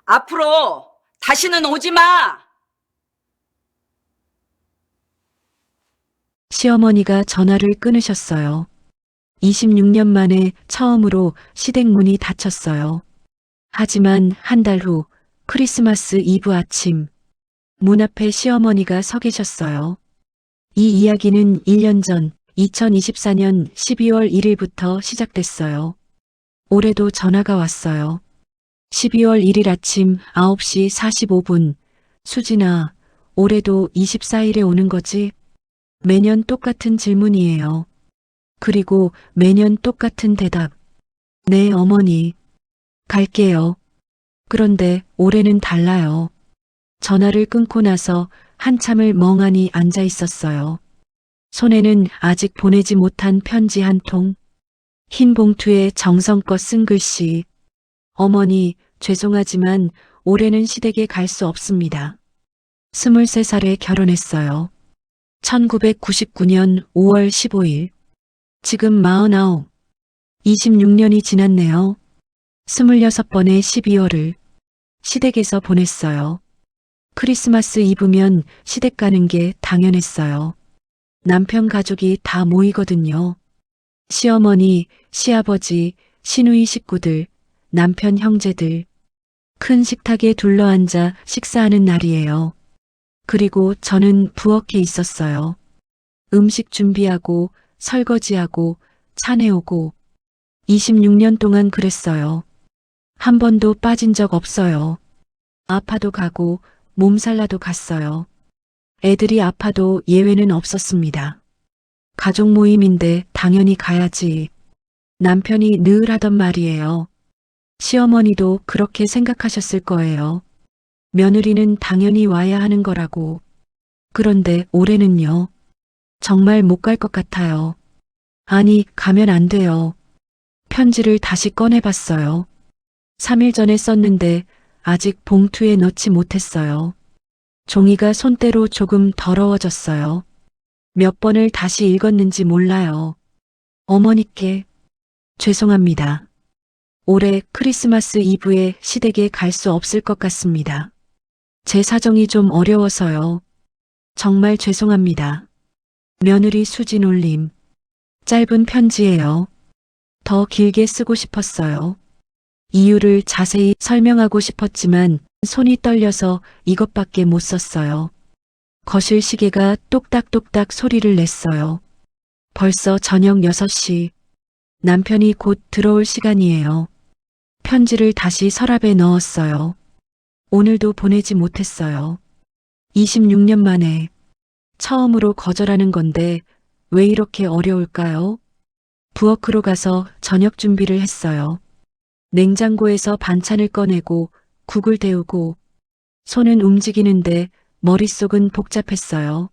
앞으로 다시는 오지 마. 시어머니가 전화를 끊으셨어요. 26년 만에 처음으로 시댁문이 닫혔어요. 하지만 한 달 후 크리스마스 이브 아침 문 앞에 시어머니가 서 계셨어요. 이 이야기는 1년 전 2024년 12월 1일부터 시작됐어요. 올해도 전화가 왔어요. 12월 1일 아침 9시 45분. 수진아, 올해도 24일에 오는 거지? 매년 똑같은 질문이에요. 그리고 매년 똑같은 대답. 네, 어머니. 갈게요. 그런데 올해는 달라요. 전화를 끊고 나서 한참을 멍하니 앉아 있었어요. 손에는 아직 보내지 못한 편지 한 통. 흰 봉투에 정성껏 쓴 글씨. 어머니, 죄송하지만 올해는 시댁에 갈 수 없습니다. 23살에 결혼했어요. 1999년 5월 15일. 지금 49. 26년이 지났네요. 26번의 12월을 시댁에서 보냈어요. 크리스마스 이브면 시댁 가는 게 당연했어요. 남편 가족이 다 모이거든요. 시어머니, 시아버지, 시누이 식구들, 남편 형제들. 큰 식탁에 둘러앉아 식사하는 날이에요. 그리고 저는 부엌에 있었어요. 음식 준비하고 설거지하고 차 내오고 26년 동안 그랬어요. 한 번도 빠진 적 없어요. 아파도 가고 몸살나도 갔어요. 애들이 아파도 예외는 없었습니다. 가족 모임인데 당연히 가야지. 남편이 늘 하던 말이에요. 시어머니도 그렇게 생각하셨을 거예요. 며느리는 당연히 와야 하는 거라고. 그런데 올해는요. 정말 못 갈 것 같아요. 아니, 가면 안 돼요. 편지를 다시 꺼내봤어요. 3일 전에 썼는데 아직 봉투에 넣지 못했어요. 종이가 손때로 조금 더러워졌어요. 몇 번을 다시 읽었는지 몰라요. 어머니께 죄송합니다. 올해 크리스마스 이브에 시댁에 갈 수 없을 것 같습니다. 제 사정이 좀 어려워서요. 정말 죄송합니다. 며느리 수진 올림. 짧은 편지예요. 더 길게 쓰고 싶었어요. 이유를 자세히 설명하고 싶었지만 손이 떨려서 이것밖에 못 썼어요. 거실 시계가 똑딱똑딱 소리를 냈어요. 벌써 저녁 6시. 남편이 곧 들어올 시간이에요. 편지를 다시 서랍에 넣었어요. 오늘도 보내지 못했어요. 26년 만에 처음으로 거절하는 건데 왜 이렇게 어려울까요? 부엌으로 가서 저녁 준비를 했어요. 냉장고에서 반찬을 꺼내고 국을 데우고 손은 움직이는데 머릿속은 복잡했어요.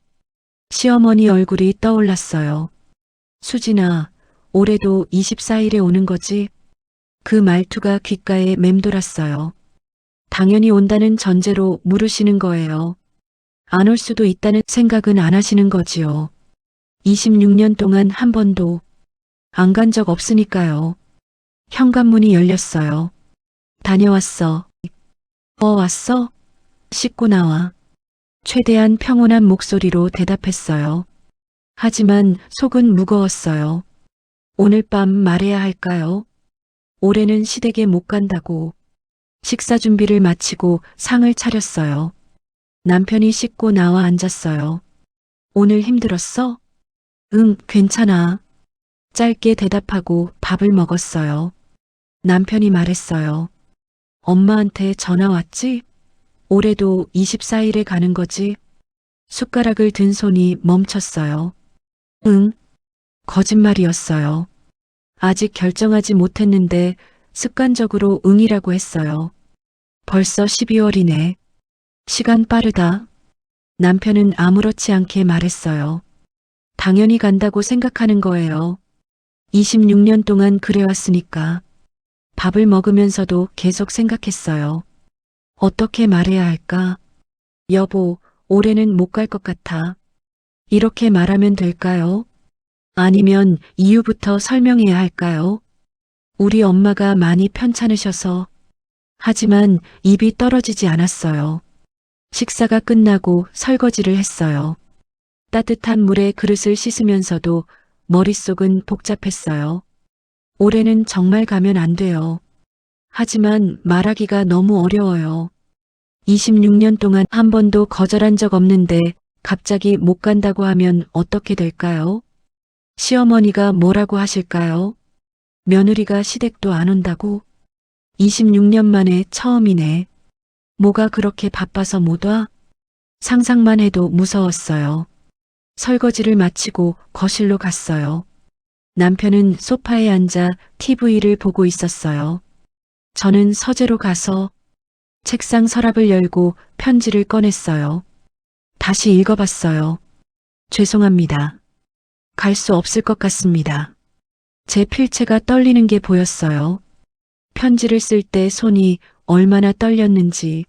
시어머니 얼굴이 떠올랐어요. 수진아, 올해도 24일에 오는 거지? 그 말투가 귓가에 맴돌았어요. 당연히 온다는 전제로 물으시는 거예요. 안 올 수도 있다는 생각은 안 하시는 거지요. 26년 동안 한 번도 안 간 적 없으니까요. 현관문이 열렸어요. 다녀왔어. 왔어? 씻고 나와. 최대한 평온한 목소리로 대답했어요. 하지만 속은 무거웠어요. 오늘 밤 말해야 할까요? 올해는 시댁에 못 간다고. 식사 준비를 마치고 상을 차렸어요. 남편이 씻고 나와 앉았어요. 오늘 힘들었어? 응, 괜찮아. 짧게 대답하고 밥을 먹었어요. 남편이 말했어요. 엄마한테 전화 왔지? 올해도 24일에 가는 거지? 숟가락을 든 손이 멈췄어요. 응, 거짓말이었어요. 아직 결정하지 못했는데 습관적으로 응이라고 했어요. 벌써 12월이네. 시간 빠르다. 남편은 아무렇지 않게 말했어요. 당연히 간다고 생각하는 거예요. 26년 동안 그래왔으니까. 밥을 먹으면서도 계속 생각했어요. 어떻게 말해야 할까? 여보, 올해는 못 갈 것 같아. 이렇게 말하면 될까요? 아니면 이유부터 설명해야 할까요? 우리 엄마가 많이 편찮으셔서 하지만 입이 떨어지지 않았어요. 식사가 끝나고 설거지를 했어요. 따뜻한 물에 그릇을 씻으면서도 머릿속은 복잡했어요. 올해는 정말 가면 안 돼요. 하지만 말하기가 너무 어려워요. 26년 동안 한 번도 거절한 적 없는데 갑자기 못 간다고 하면 어떻게 될까요? 시어머니가 뭐라고 하실까요? 며느리가 시댁도 안 온다고? 26년 만에 처음이네. 뭐가 그렇게 바빠서 못 와? 상상만 해도 무서웠어요. 설거지를 마치고 거실로 갔어요. 남편은 소파에 앉아 TV를 보고 있었어요. 저는 서재로 가서 책상 서랍을 열고 편지를 꺼냈어요. 다시 읽어봤어요. 죄송합니다. 갈 수 없을 것 같습니다. 제 필체가 떨리는 게 보였어요. 편지를 쓸 때 손이 얼마나 떨렸는지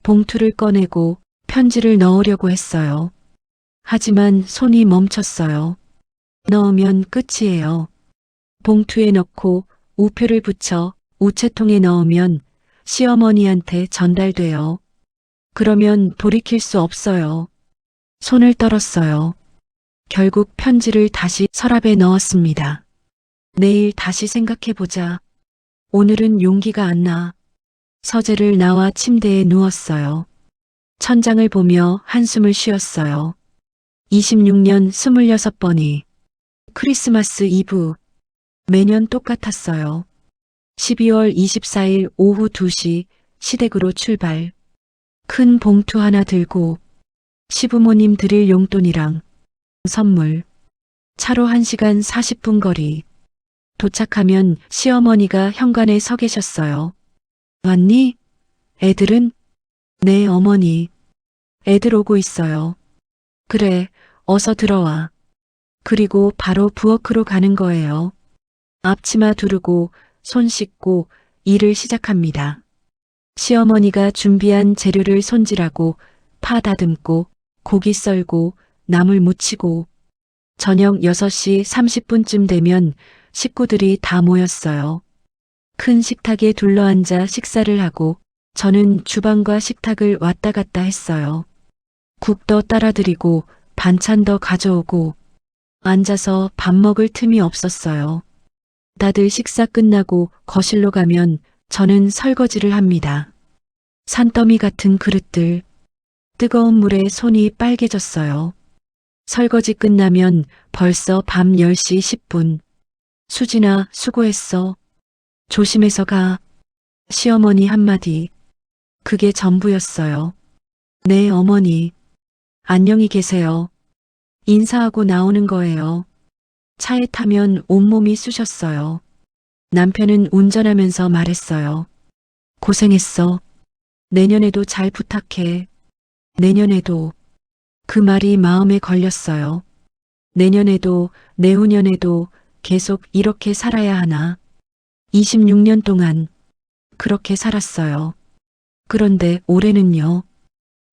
봉투를 꺼내고 편지를 넣으려고 했어요. 하지만 손이 멈췄어요. 넣으면 끝이에요. 봉투에 넣고 우표를 붙여 우체통에 넣으면 시어머니한테 전달돼요. 그러면 돌이킬 수 없어요. 손을 떨었어요. 결국 편지를 다시 서랍에 넣었습니다. 내일 다시 생각해보자. 오늘은 용기가 안 나. 서재를 나와 침대에 누웠어요. 천장을 보며 한숨을 쉬었어요. 26년 26번이 크리스마스 이브. 매년 똑같았어요. 12월 24일 오후 2시 시댁으로 출발. 큰 봉투 하나 들고 시부모님 드릴 용돈이랑 선물. 차로 1시간 40분 거리. 도착하면 시어머니가 현관에 서 계셨어요. 왔니? 애들은? 네, 어머니. 애들 오고 있어요. 그래, 어서 들어와. 그리고 바로 부엌으로 가는 거예요. 앞치마 두르고 손 씻고 일을 시작합니다. 시어머니가 준비한 재료를 손질하고 파 다듬고 고기 썰고 나물 무치고 저녁 6시 30분쯤 되면 식구들이 다 모였어요. 큰 식탁에 둘러앉아 식사를 하고 저는 주방과 식탁을 왔다 갔다 했어요. 국도 따라드리고 반찬도 가져오고 앉아서 밥 먹을 틈이 없었어요. 다들 식사 끝나고 거실로 가면 저는 설거지를 합니다. 산더미 같은 그릇들, 뜨거운 물에 손이 빨개졌어요. 설거지 끝나면 벌써 밤 10시 10분. 수진아, 수고했어. 조심해서 가. 시어머니 한마디. 그게 전부였어요. 네, 어머니. 안녕히 계세요. 인사하고 나오는 거예요. 차에 타면 온몸이 쑤셨어요. 남편은 운전하면서 말했어요. 고생했어. 내년에도 잘 부탁해. 내년에도. 그 말이 마음에 걸렸어요. 내년에도, 내후년에도 계속 이렇게 살아야 하나. 26년 동안 그렇게 살았어요. 그런데 올해는요.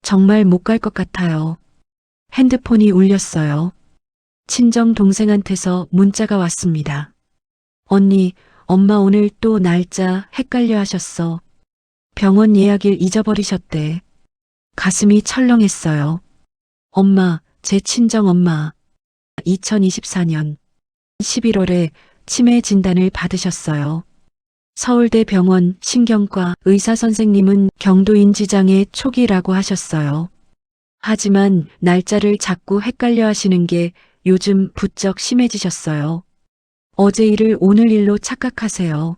정말 못 갈 것 같아요. 핸드폰이 울렸어요. 친정 동생한테서 문자가 왔습니다. 언니, 엄마 오늘 또 날짜 헷갈려 하셨어. 병원 예약일 잊어버리셨대. 가슴이 철렁했어요. 엄마, 제 친정 엄마. 2024년 11월에 치매 진단을 받으셨어요. 서울대병원 신경과 의사 선생님은 경도인지장애 초기라고 하셨어요. 하지만 날짜를 자꾸 헷갈려 하시는 게 요즘 부쩍 심해지셨어요. 어제 일을 오늘 일로 착각하세요.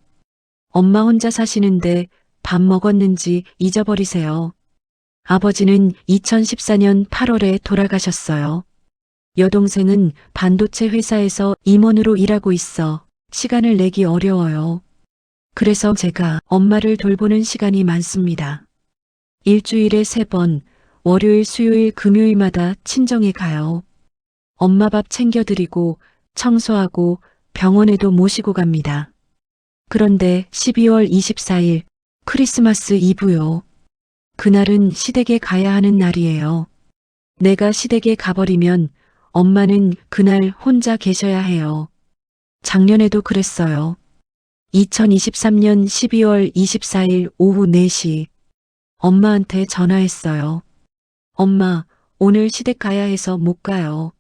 엄마 혼자 사시는데 밥 먹었는지 잊어버리세요. 아버지는 2014년 8월에 돌아가셨어요. 여동생은 반도체 회사에서 임원으로 일하고 있어 시간을 내기 어려워요. 그래서 제가 엄마를 돌보는 시간이 많습니다. 일주일에 3번, 월요일, 수요일, 금요일마다 친정에 가요. 엄마 밥 챙겨드리고 청소하고 병원에도 모시고 갑니다. 그런데 12월 24일 크리스마스 이브요. 그날은 시댁에 가야 하는 날이에요. 내가 시댁에 가버리면 엄마는 그날 혼자 계셔야 해요. 작년에도 그랬어요. 2023년 12월 24일 오후 4시 엄마한테 전화했어요. 엄마, 오늘 시댁 가야 해서 못 가요.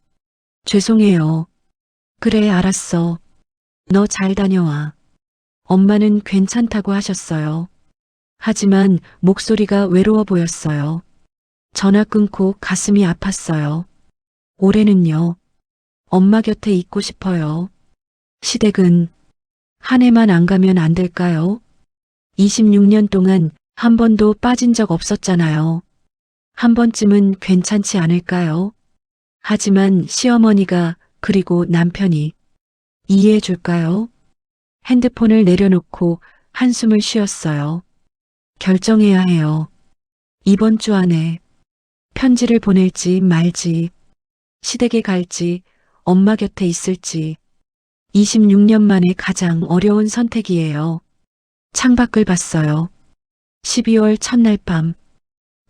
죄송해요. 그래, 알았어. 너 잘 다녀와. 엄마는 괜찮다고 하셨어요. 하지만 목소리가 외로워 보였어요. 전화 끊고 가슴이 아팠어요. 올해는요. 엄마 곁에 있고 싶어요. 시댁은 한 해만 안 가면 안 될까요? 26년 동안 한 번도 빠진 적 없었잖아요. 한 번쯤은 괜찮지 않을까요? 하지만 시어머니가 그리고 남편이 이해해 줄까요? 핸드폰을 내려놓고 한숨을 쉬었어요. 결정해야 해요. 이번 주 안에 편지를 보낼지 말지, 시댁에 갈지, 엄마 곁에 있을지. 26년 만에 가장 어려운 선택이에요. 창밖을 봤어요. 12월 첫날 밤,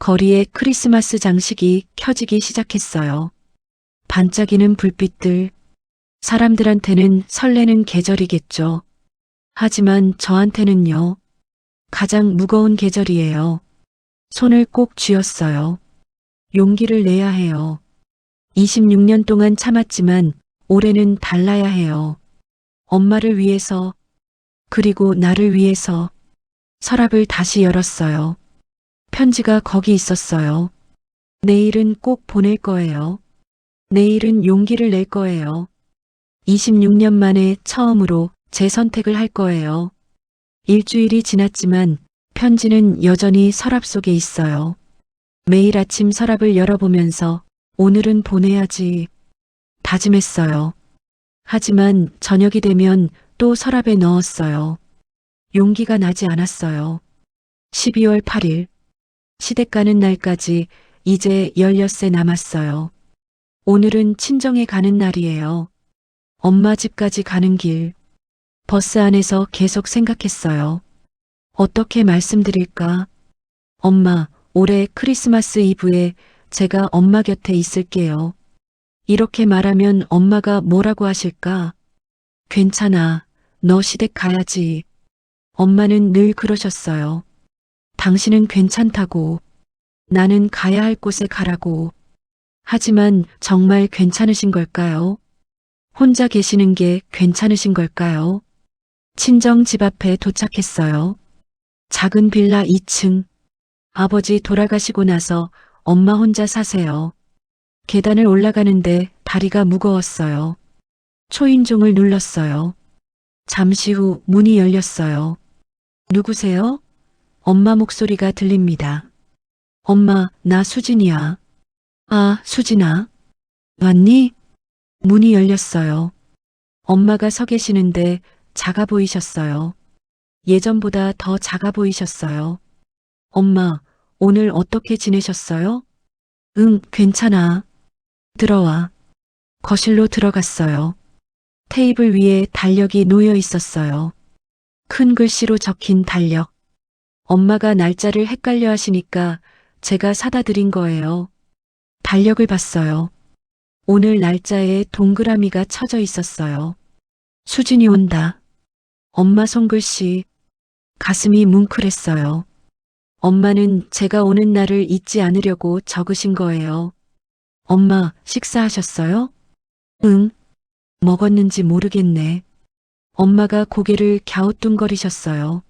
거리에 크리스마스 장식이 켜지기 시작했어요. 반짝이는 불빛들, 사람들한테는 설레는 계절이겠죠. 하지만 저한테는요, 가장 무거운 계절이에요. 손을 꼭 쥐었어요. 용기를 내야 해요. 26년 동안 참았지만 올해는 달라야 해요. 엄마를 위해서, 그리고 나를 위해서 서랍을 다시 열었어요. 편지가 거기 있었어요. 내일은 꼭 보낼 거예요. 내일은 용기를 낼 거예요. 26년 만에 처음으로 제 선택을 할 거예요. 일주일이 지났지만 편지는 여전히 서랍 속에 있어요. 매일 아침 서랍을 열어보면서 오늘은 보내야지 다짐했어요. 하지만 저녁이 되면 또 서랍에 넣었어요. 용기가 나지 않았어요. 12월 8일, 시댁 가는 날까지 이제 16세 남았어요. 오늘은 친정에 가는 날이에요. 엄마 집까지 가는 길, 버스 안에서 계속 생각했어요. 어떻게 말씀드릴까? 엄마, 올해 크리스마스 이브에 제가 엄마 곁에 있을게요. 이렇게 말하면 엄마가 뭐라고 하실까? 괜찮아. 너 시댁 가야지. 엄마는 늘 그러셨어요. 당신은 괜찮다고. 나는 가야 할 곳에 가라고. 하지만 정말 괜찮으신 걸까요? 혼자 계시는 게 괜찮으신 걸까요? 친정 집 앞에 도착했어요. 작은 빌라 2층. 아버지 돌아가시고 나서 엄마 혼자 사세요. 계단을 올라가는데 다리가 무거웠어요. 초인종을 눌렀어요. 잠시 후 문이 열렸어요. 누구세요? 엄마 목소리가 들립니다. 엄마, 나 수진이야. 아, 수진아. 왔니? 문이 열렸어요. 엄마가 서 계시는데 작아 보이셨어요. 예전보다 더 작아 보이셨어요. 엄마, 오늘 어떻게 지내셨어요? 응, 괜찮아. 들어와. 거실로 들어갔어요. 테이블 위에 달력이 놓여 있었어요. 큰 글씨로 적힌 달력. 엄마가 날짜를 헷갈려 하시니까 제가 사다 드린 거예요. 달력을 봤어요. 오늘 날짜에 동그라미가 쳐져 있었어요. 수진이 온다. 엄마 손글씨. 가슴이 뭉클했어요. 엄마는 제가 오는 날을 잊지 않으려고 적으신 거예요. 엄마, 식사하셨어요? 응. 먹었는지 모르겠네. 엄마가 고개를 갸우뚱거리셨어요.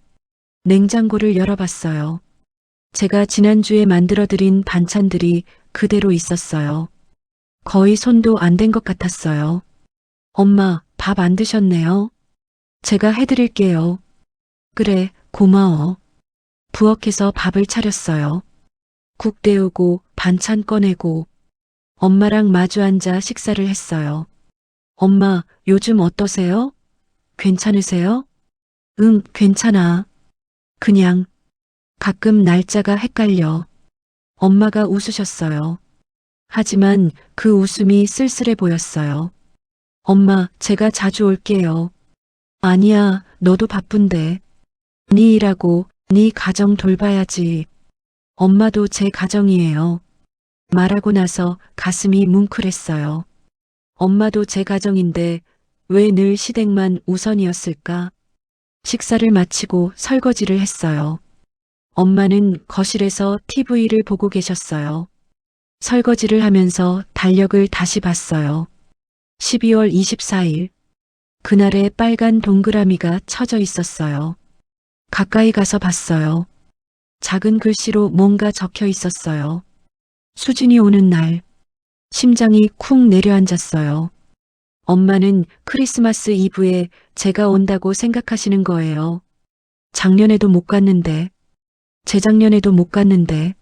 냉장고를 열어봤어요. 제가 지난주에 만들어드린 반찬들이 그대로 있었어요. 거의 손도 안 댄 것 같았어요. 엄마, 밥 안 드셨네요? 제가 해드릴게요. 그래, 고마워. 부엌에서 밥을 차렸어요. 국 데우고 반찬 꺼내고 엄마랑 마주 앉아 식사를 했어요. 엄마, 요즘 어떠세요? 괜찮으세요? 응, 괜찮아. 그냥 가끔 날짜가 헷갈려. 엄마가 웃으셨어요. 하지만 그 웃음이 쓸쓸해 보였어요. 엄마, 제가 자주 올게요. 아니야, 너도 바쁜데. 네 일하고 네 가정 돌봐야지. 엄마도 제 가정이에요. 말하고 나서 가슴이 뭉클했어요. 엄마도 제 가정인데 왜 늘 시댁만 우선이었을까? 식사를 마치고 설거지를 했어요. 엄마는 거실에서 TV를 보고 계셨어요. 설거지를 하면서 달력을 다시 봤어요. 12월 24일. 그날의 빨간 동그라미가 쳐져 있었어요. 가까이 가서 봤어요. 작은 글씨로 뭔가 적혀 있었어요. 수진이 오는 날. 심장이 쿵 내려앉았어요. 엄마는 크리스마스 이브에 제가 온다고 생각하시는 거예요. 작년에도 못 갔는데, 재작년에도 못 갔는데,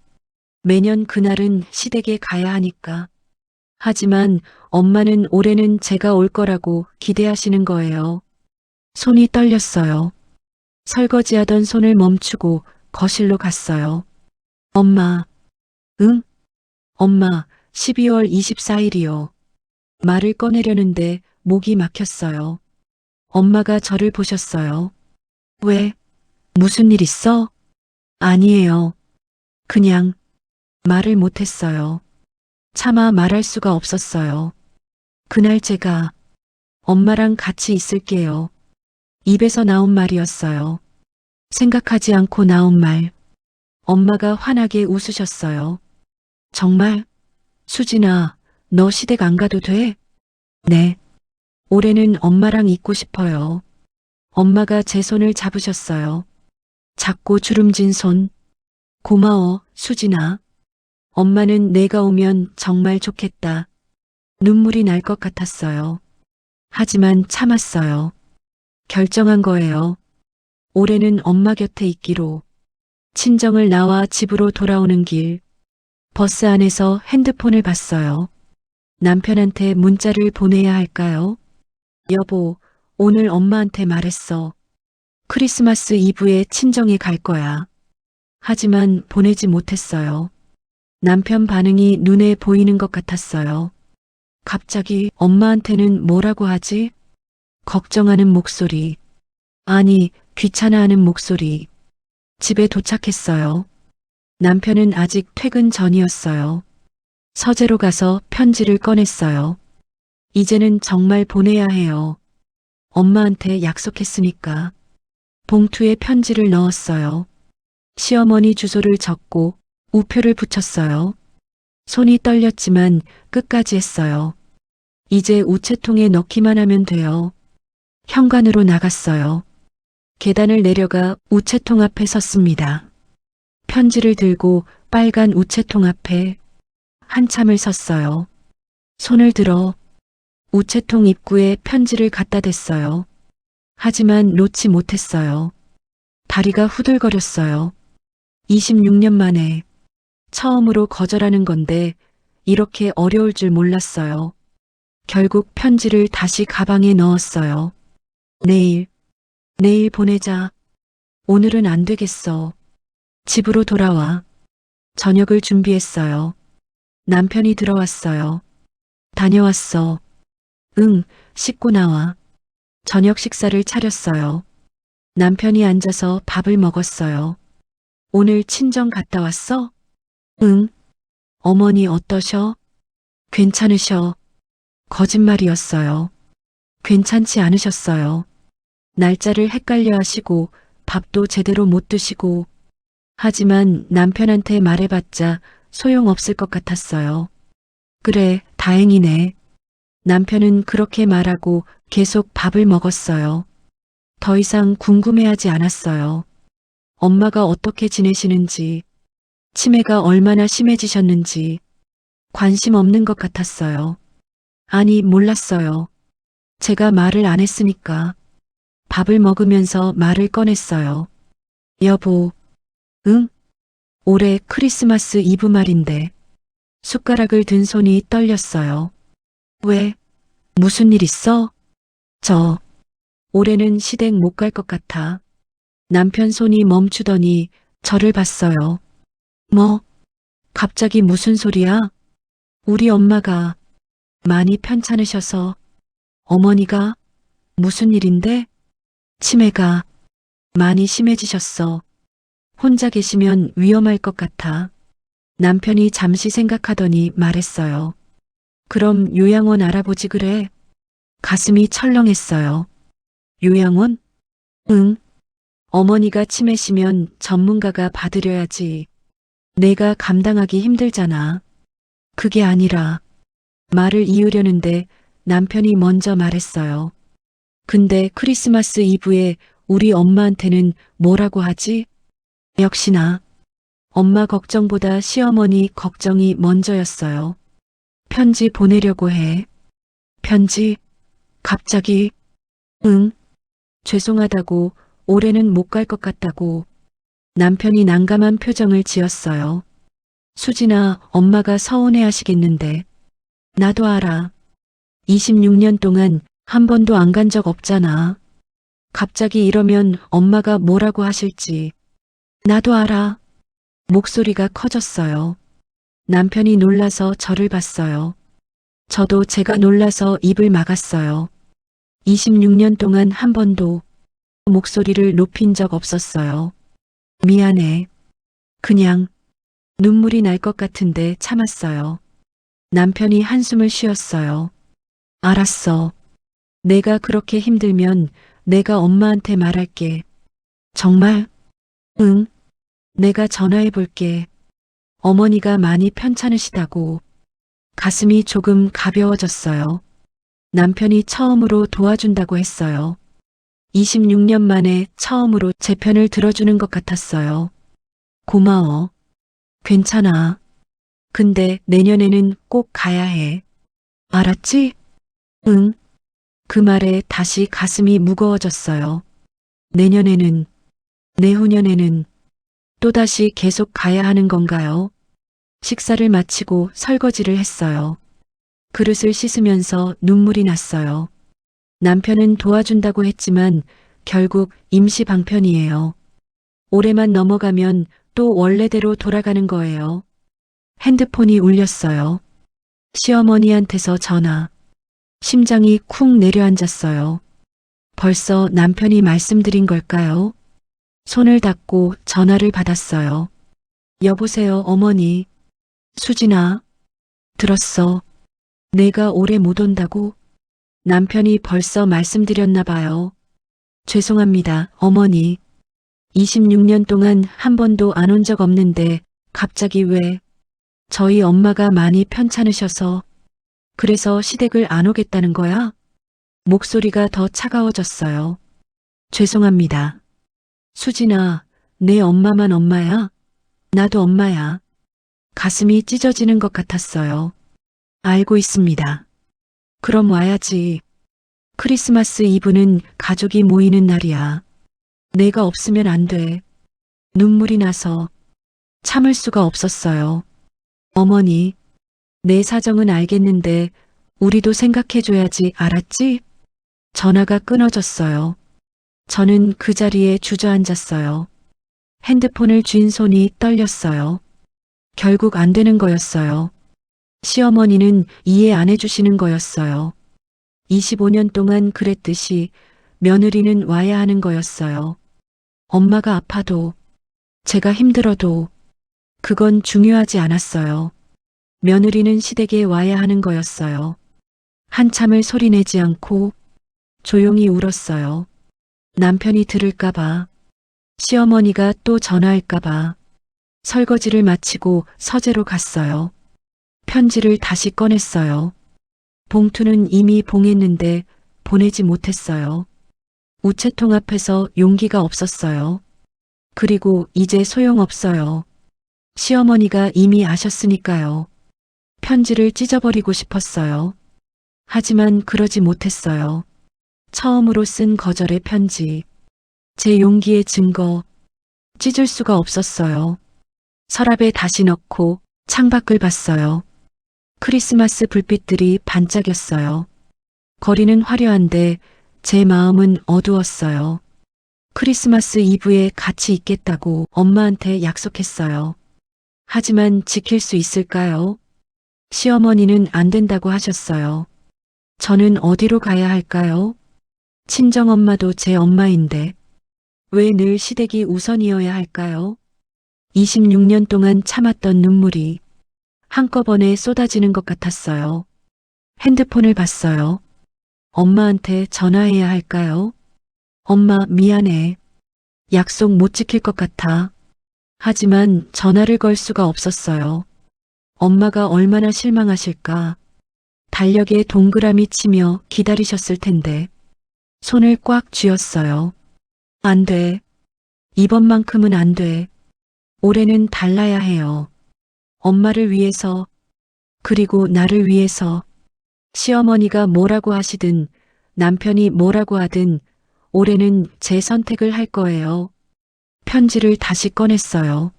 매년 그날은 시댁에 가야 하니까. 하지만 엄마는 올해는 제가 올 거라고 기대하시는 거예요. 손이 떨렸어요. 설거지하던 손을 멈추고 거실로 갔어요. 엄마, 응? 엄마, 12월 24일이요. 말을 꺼내려는데 목이 막혔어요. 엄마가 저를 보셨어요. 왜? 무슨 일 있어? 아니에요. 그냥 말을 못했어요. 차마 말할 수가 없었어요. 그날 제가 엄마랑 같이 있을게요. 입에서 나온 말이었어요. 생각하지 않고 나온 말. 엄마가 환하게 웃으셨어요. 정말? 수진아, 너 시댁 안 가도 돼? 네. 올해는 엄마랑 있고 싶어요. 엄마가 제 손을 잡으셨어요. 작고 주름진 손. 고마워, 수진아. 엄마는 내가 오면 정말 좋겠다. 눈물이 날 것 같았어요. 하지만 참았어요. 결정한 거예요. 올해는 엄마 곁에 있기로. 친정을 나와 집으로 돌아오는 길. 버스 안에서 핸드폰을 봤어요. 남편한테 문자를 보내야 할까요? 여보, 오늘 엄마한테 말했어. 크리스마스 이브에 친정에 갈 거야. 하지만 보내지 못했어요. 남편 반응이 눈에 보이는 것 같았어요. 갑자기 엄마한테는 뭐라고 하지? 걱정하는 목소리. 아니, 귀찮아하는 목소리. 집에 도착했어요. 남편은 아직 퇴근 전이었어요. 서재로 가서 편지를 꺼냈어요. 이제는 정말 보내야 해요. 엄마한테 약속했으니까. 봉투에 편지를 넣었어요. 시어머니 주소를 적고 우표를 붙였어요. 손이 떨렸지만 끝까지 했어요. 이제 우체통에 넣기만 하면 돼요. 현관으로 나갔어요. 계단을 내려가 우체통 앞에 섰습니다. 편지를 들고 빨간 우체통 앞에 한참을 섰어요. 손을 들어 우체통 입구에 편지를 갖다 댔어요. 하지만 놓지 못했어요. 다리가 후들거렸어요. 26년 만에 처음으로 거절하는 건데 이렇게 어려울 줄 몰랐어요. 결국 편지를 다시 가방에 넣었어요. 내일 보내자. 오늘은 안 되겠어. 집으로 돌아와. 저녁을 준비했어요. 남편이 들어왔어요. 다녀왔어. 응, 씻고 나와. 저녁 식사를 차렸어요. 남편이 앉아서 밥을 먹었어요. 오늘 친정 갔다 왔어? 응. 어머니 어떠셔? 괜찮으셔. 거짓말이었어요. 괜찮지 않으셨어요. 날짜를 헷갈려 하시고 밥도 제대로 못 드시고. 하지만 남편한테 말해봤자 소용없을 것 같았어요. 그래, 다행이네. 남편은 그렇게 말하고 계속 밥을 먹었어요. 더 이상 궁금해하지 않았어요. 엄마가 어떻게 지내시는지, 치매가 얼마나 심해지셨는지 관심 없는 것 같았어요. 아니, 몰랐어요. 제가 말을 안 했으니까. 밥을 먹으면서 말을 꺼냈어요. 여보, 응? 올해 크리스마스 이브 말인데. 숟가락을 든 손이 떨렸어요. 왜? 무슨 일 있어? 올해는 시댁 못 갈 것 같아. 남편 손이 멈추더니 저를 봤어요. 뭐? 갑자기 무슨 소리야? 우리 엄마가 많이 편찮으셔서. 어머니가? 무슨 일인데? 치매가 많이 심해지셨어. 혼자 계시면 위험할 것 같아. 남편이 잠시 생각하더니 말했어요. 그럼 요양원 알아보지 그래. 가슴이 철렁했어요. 요양원? 응. 어머니가 치매시면 전문가가 받으려야지. 내가 감당하기 힘들잖아. 그게 아니라 말을 이으려는데 남편이 먼저 말했어요. 근데 크리스마스 이브에 우리 엄마한테는 뭐라고 하지? 역시나 엄마 걱정보다 시어머니 걱정이 먼저였어요. 편지 보내려고 해. 편지? 갑자기? 응. 죄송하다고, 올해는 못 갈 것 같다고. 남편이 난감한 표정을 지었어요. 수진아, 엄마가 서운해 하시겠는데. 나도 알아. 26년 동안 한 번도 안 간 적 없잖아. 갑자기 이러면 엄마가 뭐라고 하실지. 나도 알아. 목소리가 커졌어요. 남편이 놀라서 저를 봤어요. 저도 제가 놀라서 입을 막았어요. 26년 동안 한 번도 목소리를 높인 적 없었어요. 미안해. 그냥 눈물이 날 것 같은데 참았어요. 남편이 한숨을 쉬었어요. 알았어. 내가 그렇게 힘들면 내가 엄마한테 말할게. 정말? 응. 내가 전화해 볼게. 어머니가 많이 편찮으시다고. 가슴이 조금 가벼워졌어요. 남편이 처음으로 도와준다고 했어요. 26년 만에 처음으로 제 편을 들어주는 것 같았어요. 고마워. 괜찮아. 근데 내년에는 꼭 가야 해. 알았지? 응. 그 말에 다시 가슴이 무거워졌어요. 내년에는, 내후년에는 또다시 계속 가야 하는 건가요? 식사를 마치고 설거지를 했어요. 그릇을 씻으면서 눈물이 났어요. 남편은 도와준다고 했지만 결국 임시 방편이에요. 올해만 넘어가면 또 원래대로 돌아가는 거예요. 핸드폰이 울렸어요. 시어머니한테서 전화. 심장이 쿵 내려앉았어요. 벌써 남편이 말씀드린 걸까요? 손을 닦고 전화를 받았어요. 여보세요, 어머니. 수진아. 들었어. 내가 올해 못 온다고? 남편이 벌써 말씀드렸나 봐요. 죄송합니다, 어머니. 26년 동안 한 번도 안 온 적 없는데 갑자기 왜? 저희 엄마가 많이 편찮으셔서 그래서 시댁을 안 오겠다는 거야? 목소리가 더 차가워졌어요. 죄송합니다. 수진아, 내 엄마만 엄마야? 나도 엄마야. 가슴이 찢어지는 것 같았어요. 알고 있습니다. 그럼 와야지. 크리스마스 이브는 가족이 모이는 날이야. 내가 없으면 안 돼. 눈물이 나서 참을 수가 없었어요. 어머니, 내 사정은 알겠는데 우리도 생각해줘야지, 알았지? 전화가 끊어졌어요. 저는 그 자리에 주저앉았어요. 핸드폰을 쥔 손이 떨렸어요. 결국 안 되는 거였어요. 시어머니는 이해 안 해주시는 거였어요. 25년 동안 그랬듯이 며느리는 와야 하는 거였어요. 엄마가 아파도, 제가 힘들어도 그건 중요하지 않았어요. 며느리는 시댁에 와야 하는 거였어요. 한참을 소리내지 않고 조용히 울었어요. 남편이 들을까봐, 시어머니가 또 전화할까봐. 설거지를 마치고 서재로 갔어요. 편지를 다시 꺼냈어요. 봉투는 이미 봉했는데 보내지 못했어요. 우체통 앞에서 용기가 없었어요. 그리고 이제 소용없어요. 시어머니가 이미 아셨으니까요. 편지를 찢어버리고 싶었어요. 하지만 그러지 못했어요. 처음으로 쓴 거절의 편지. 제 용기의 증거. 찢을 수가 없었어요. 서랍에 다시 넣고 창밖을 봤어요. 크리스마스 불빛들이 반짝였어요. 거리는 화려한데 제 마음은 어두웠어요. 크리스마스 이브에 같이 있겠다고 엄마한테 약속했어요. 하지만 지킬 수 있을까요? 시어머니는 안 된다고 하셨어요. 저는 어디로 가야 할까요? 친정엄마도 제 엄마인데 왜 늘 시댁이 우선이어야 할까요? 26년 동안 참았던 눈물이 한꺼번에 쏟아지는 것 같았어요. 핸드폰을 봤어요. 엄마한테 전화해야 할까요? 엄마, 미안해. 약속 못 지킬 것 같아. 하지만 전화를 걸 수가 없었어요. 엄마가 얼마나 실망하실까. 달력에 동그라미 치며 기다리셨을 텐데. 손을 꽉 쥐었어요. 안 돼. 이번만큼은 안 돼. 올해는 달라야 해요. 엄마를 위해서, 그리고 나를 위해서. 시어머니가 뭐라고 하시든 남편이 뭐라고 하든 올해는 제 선택을 할 거예요. 편지를 다시 꺼냈어요.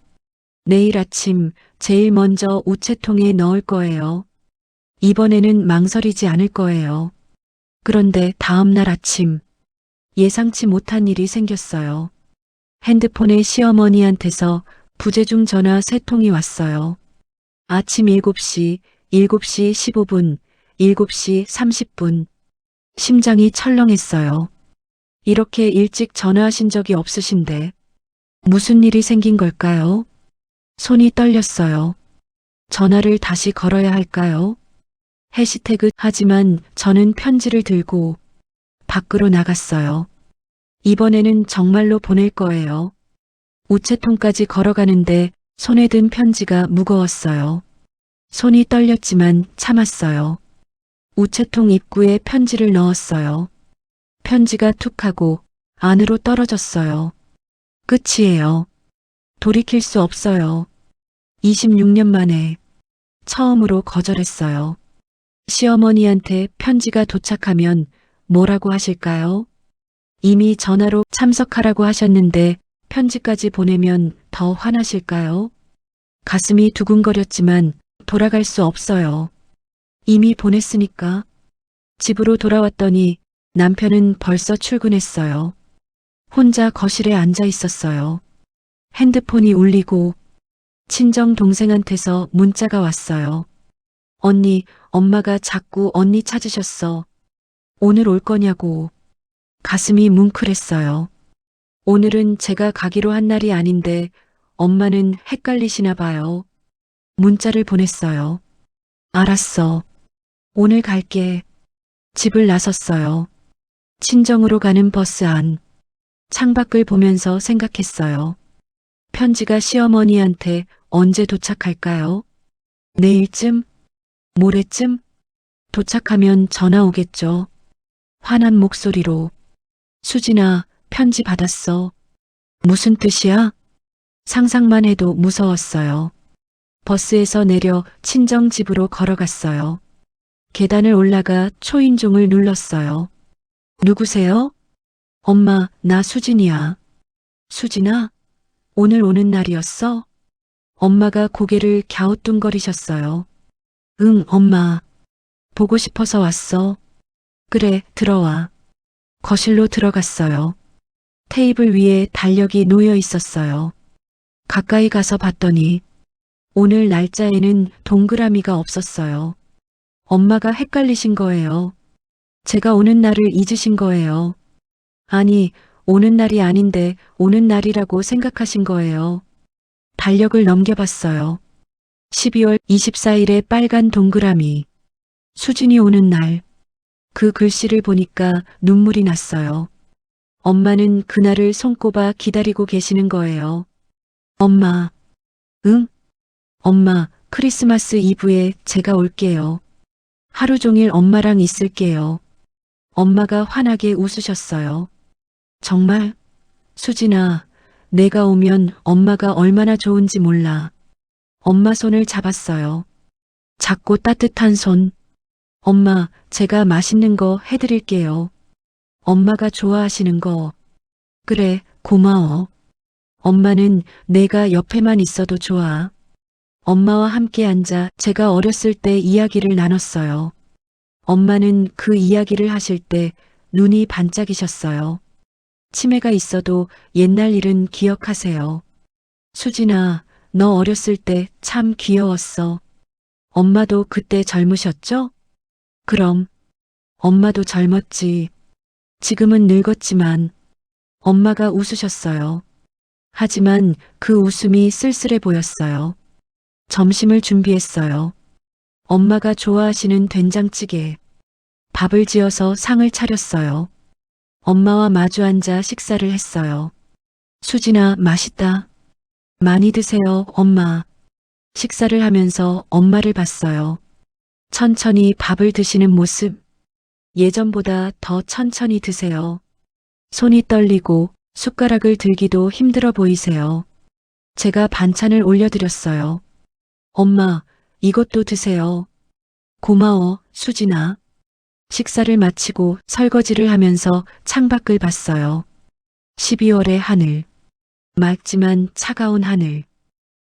내일 아침 제일 먼저 우체통에 넣을 거예요. 이번에는 망설이지 않을 거예요. 그런데 다음 날 아침 예상치 못한 일이 생겼어요. 핸드폰에 시어머니한테서 부재중 전화 3통이 왔어요. 아침 7시, 7시 15분, 7시 30분. 심장이 철렁했어요. 이렇게 일찍 전화하신 적이 없으신데 무슨 일이 생긴 걸까요? 손이 떨렸어요. 전화를 다시 걸어야 할까요? 해시태그 하지만 저는 편지를 들고 밖으로 나갔어요. 이번에는 정말로 보낼 거예요. 우체통까지 걸어가는데 손에 든 편지가 무거웠어요. 손이 떨렸지만 참았어요. 우체통 입구에 편지를 넣었어요. 편지가 툭 하고 안으로 떨어졌어요. 끝이에요. 돌이킬 수 없어요. 26년 만에 처음으로 거절했어요. 시어머니한테 편지가 도착하면 뭐라고 하실까요? 이미 전화로 참석하라고 하셨는데 편지까지 보내면 더 화나실까요? 가슴이 두근거렸지만 돌아갈 수 없어요. 이미 보냈으니까. 집으로 돌아왔더니 남편은 벌써 출근했어요. 혼자 거실에 앉아 있었어요. 핸드폰이 울리고 친정 동생한테서 문자가 왔어요. 언니, 엄마가 자꾸 언니 찾으셨어. 오늘 올 거냐고. 가슴이 뭉클했어요. 오늘은 제가 가기로 한 날이 아닌데 엄마는 헷갈리시나 봐요. 문자를 보냈어요. 알았어. 오늘 갈게. 집을 나섰어요. 친정으로 가는 버스 안. 창밖을 보면서 생각했어요. 편지가 시어머니한테 언제 도착할까요? 내일쯤? 모레쯤? 도착하면 전화 오겠죠. 화난 목소리로. 수진아, 편지 받았어. 무슨 뜻이야? 상상만 해도 무서웠어요. 버스에서 내려 친정 집으로 걸어갔어요. 계단을 올라가 초인종을 눌렀어요. 누구세요? 엄마, 나 수진이야. 수진아? 오늘 오는 날이었어? 엄마가 고개를 갸우뚱거리셨어요. 응, 엄마. 보고 싶어서 왔어. 그래, 들어와. 거실로 들어갔어요. 테이블 위에 달력이 놓여 있었어요. 가까이 가서 봤더니 오늘 날짜에는 동그라미가 없었어요. 엄마가 헷갈리신 거예요. 제가 오는 날을 잊으신 거예요. 아니, 오는 날이 아닌데 오는 날이라고 생각하신 거예요. 달력을 넘겨봤어요. 12월 24일에 빨간 동그라미. 수진이 오는 날. 그 글씨를 보니까 눈물이 났어요. 엄마는 그날을 손꼽아 기다리고 계시는 거예요. 엄마. 응? 엄마, 크리스마스 이브에 제가 올게요. 하루 종일 엄마랑 있을게요. 엄마가 환하게 웃으셨어요. 정말? 수진아, 내가 오면 엄마가 얼마나 좋은지 몰라. 엄마 손을 잡았어요. 작고 따뜻한 손. 엄마, 제가 맛있는 거 해드릴게요. 엄마가 좋아하시는 거. 그래, 고마워. 엄마는 내가 옆에만 있어도 좋아. 엄마와 함께 앉아 제가 어렸을 때 이야기를 나눴어요. 엄마는 그 이야기를 하실 때 눈이 반짝이셨어요. 치매가 있어도 옛날 일은 기억하세요. 수진아, 너 어렸을 때 참 귀여웠어. 엄마도 그때 젊으셨죠? 그럼. 엄마도 젊었지. 지금은 늙었지만. 엄마가 웃으셨어요. 하지만 그 웃음이 쓸쓸해 보였어요. 점심을 준비했어요. 엄마가 좋아하시는 된장찌개. 밥을 지어서 상을 차렸어요. 엄마와 마주 앉아 식사를 했어요. 수진아, 맛있다. 많이 드세요, 엄마. 식사를 하면서 엄마를 봤어요. 천천히 밥을 드시는 모습. 예전보다 더 천천히 드세요. 손이 떨리고 숟가락을 들기도 힘들어 보이세요. 제가 반찬을 올려드렸어요. 엄마, 이것도 드세요. 고마워, 수진아. 식사를 마치고 설거지를 하면서 창밖을 봤어요. 12월의 하늘. 맑지만 차가운 하늘.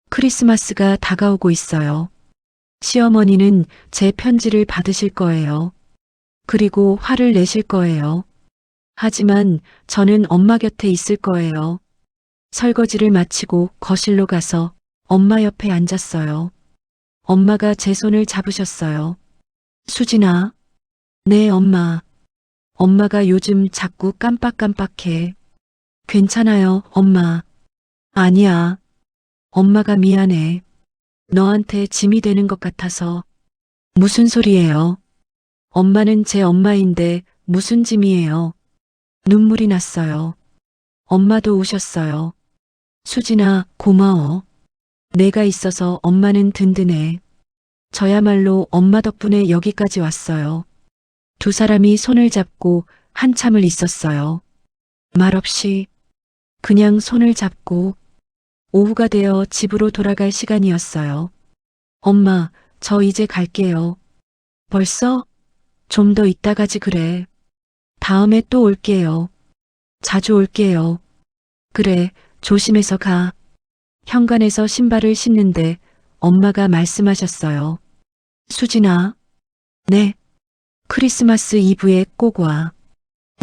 크리스마스가 다가오고 있어요. 시어머니는 제 편지를 받으실 거예요. 그리고 화를 내실 거예요. 하지만 저는 엄마 곁에 있을 거예요. 설거지를 마치고 거실로 가서 엄마 옆에 앉았어요. 엄마가 제 손을 잡으셨어요. 수진아. 네, 엄마. 엄마가 요즘 자꾸 깜빡깜빡해. 괜찮아요, 엄마. 아니야. 엄마가 미안해. 너한테 짐이 되는 것 같아서. 무슨 소리예요? 엄마는 제 엄마인데 무슨 짐이에요? 눈물이 났어요. 엄마도 우셨어요. 수진아, 고마워. 내가 있어서 엄마는 든든해. 저야말로 엄마 덕분에 여기까지 왔어요. 두 사람이 손을 잡고 한참을 있었어요. 말없이 그냥 손을 잡고. 오후가 되어 집으로 돌아갈 시간이었어요. 엄마, 저 이제 갈게요. 벌써? 좀 더 있다 가지 그래. 다음에 또 올게요. 자주 올게요. 그래, 조심해서 가. 현관에서 신발을 신는데 엄마가 말씀하셨어요. 수진아. 네. 크리스마스 이브에 꼭 와.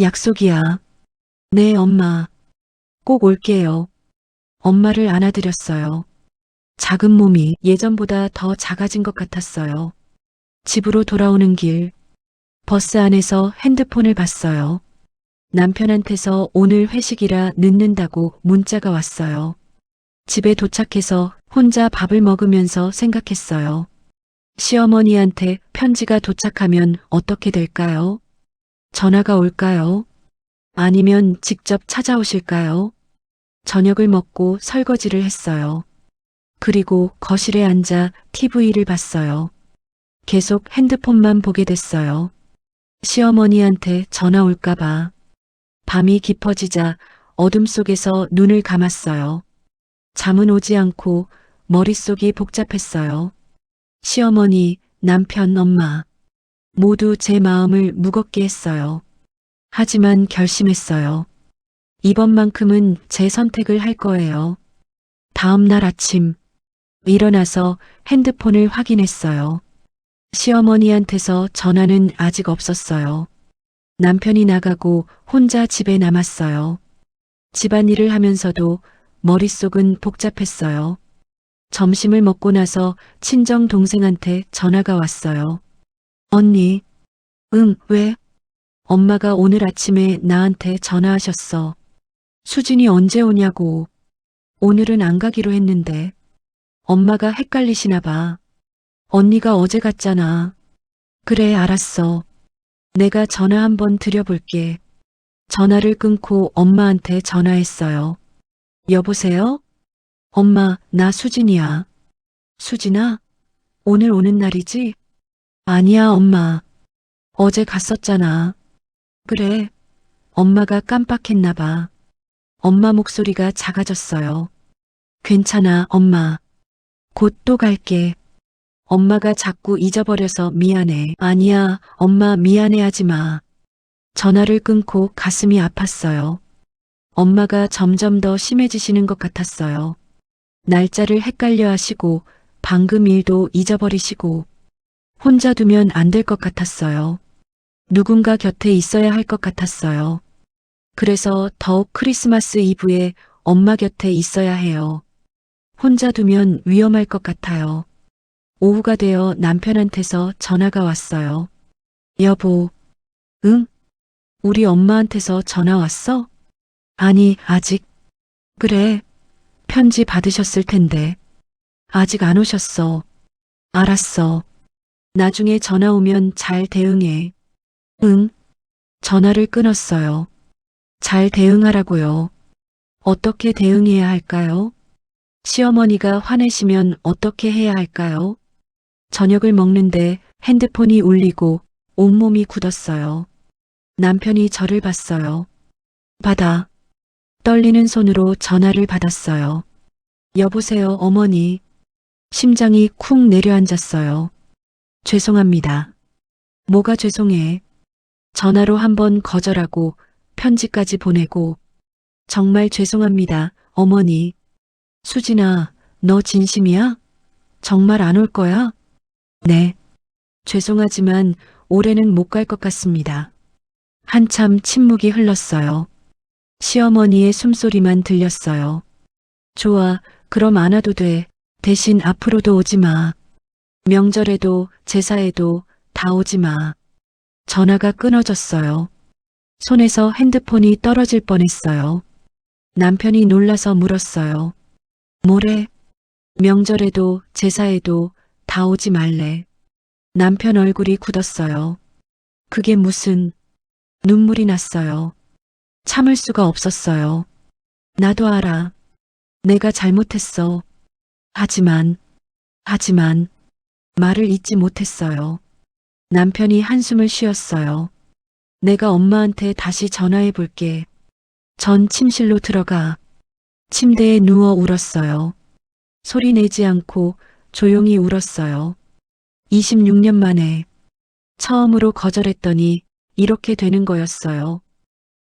약속이야. 네, 엄마. 꼭 올게요. 엄마를 안아드렸어요. 작은 몸이 예전보다 더 작아진 것 같았어요. 집으로 돌아오는 길, 버스 안에서 핸드폰을 봤어요. 남편한테서 오늘 회식이라 늦는다고 문자가 왔어요. 집에 도착해서 혼자 밥을 먹으면서 생각했어요. 시어머니한테 편지가 도착하면 어떻게 될까요? 전화가 올까요? 아니면 직접 찾아오실까요? 저녁을 먹고 설거지를 했어요. 그리고 거실에 앉아 TV를 봤어요. 계속 핸드폰만 보게 됐어요. 시어머니한테 전화 올까봐. 밤이 깊어지자 어둠 속에서 눈을 감았어요. 잠은 오지 않고 머릿속이 복잡했어요. 시어머니, 남편, 엄마. 모두 제 마음을 무겁게 했어요. 하지만 결심했어요. 이번만큼은 제 선택을 할 거예요. 다음 날 아침, 일어나서 핸드폰을 확인했어요. 시어머니한테서 전화는 아직 없었어요. 남편이 나가고 혼자 집에 남았어요. 집안일을 하면서도 머릿속은 복잡했어요. 점심을 먹고 나서 친정 동생한테 전화가 왔어요. 언니. 응, 왜? 엄마가 오늘 아침에 나한테 전화하셨어. 수진이 언제 오냐고. 오늘은 안 가기로 했는데. 엄마가 헷갈리시나 봐. 언니가 어제 갔잖아. 그래, 알았어. 내가 전화 한번 드려볼게. 전화를 끊고 엄마한테 전화했어요. 여보세요? 엄마, 나 수진이야. 수진아? 오늘 오는 날이지? 아니야, 엄마. 어제 갔었잖아. 그래. 엄마가 깜빡했나 봐. 엄마 목소리가 작아졌어요. 괜찮아, 엄마. 곧 또 갈게. 엄마가 자꾸 잊어버려서 미안해. 아니야, 엄마 미안해하지 마. 전화를 끊고 가슴이 아팠어요. 엄마가 점점 더 심해지시는 것 같았어요. 날짜를 헷갈려 하시고 방금 일도 잊어버리시고 혼자 두면 안 될 것 같았어요. 누군가 곁에 있어야 할 것 같았어요. 그래서 더욱 크리스마스 이브에 엄마 곁에 있어야 해요. 혼자 두면 위험할 것 같아요. 오후가 되어 남편한테서 전화가 왔어요. 여보. 응? 우리 엄마한테서 전화 왔어? 아니, 아직. 그래. 편지 받으셨을 텐데. 아직 안 오셨어. 알았어. 나중에 전화 오면 잘 대응해. 응. 전화를 끊었어요. 잘 대응하라고요. 어떻게 대응해야 할까요? 시어머니가 화내시면 어떻게 해야 할까요? 저녁을 먹는데 핸드폰이 울리고 온몸이 굳었어요. 남편이 저를 봤어요. 받아. 떨리는 손으로 전화를 받았어요. 여보세요, 어머니. 심장이 쿵 내려앉았어요. 죄송합니다. 뭐가 죄송해. 전화로 한번 거절하고 편지까지 보내고. 정말 죄송합니다, 어머니. 수진아, 너 진심이야? 정말 안 올 거야? 네. 죄송하지만 올해는 못 갈 것 같습니다. 한참 침묵이 흘렀어요. 시어머니의 숨소리만 들렸어요. 좋아, 그럼 안 와도 돼. 대신 앞으로도 오지 마. 명절에도 제사에도 다 오지 마. 전화가 끊어졌어요. 손에서 핸드폰이 떨어질 뻔했어요. 남편이 놀라서 물었어요. 뭐래? 명절에도 제사에도 다 오지 말래. 남편 얼굴이 굳었어요. 그게 무슨... 눈물이 났어요. 참을 수가 없었어요. 나도 알아. 내가 잘못했어. 하지만 말을 잇지 못했어요. 남편이 한숨을 쉬었어요. 내가 엄마한테 다시 전화해 볼게. 전 침실로 들어가 침대에 누워 울었어요. 소리 내지 않고 조용히 울었어요. 26년 만에 처음으로 거절했더니 이렇게 되는 거였어요.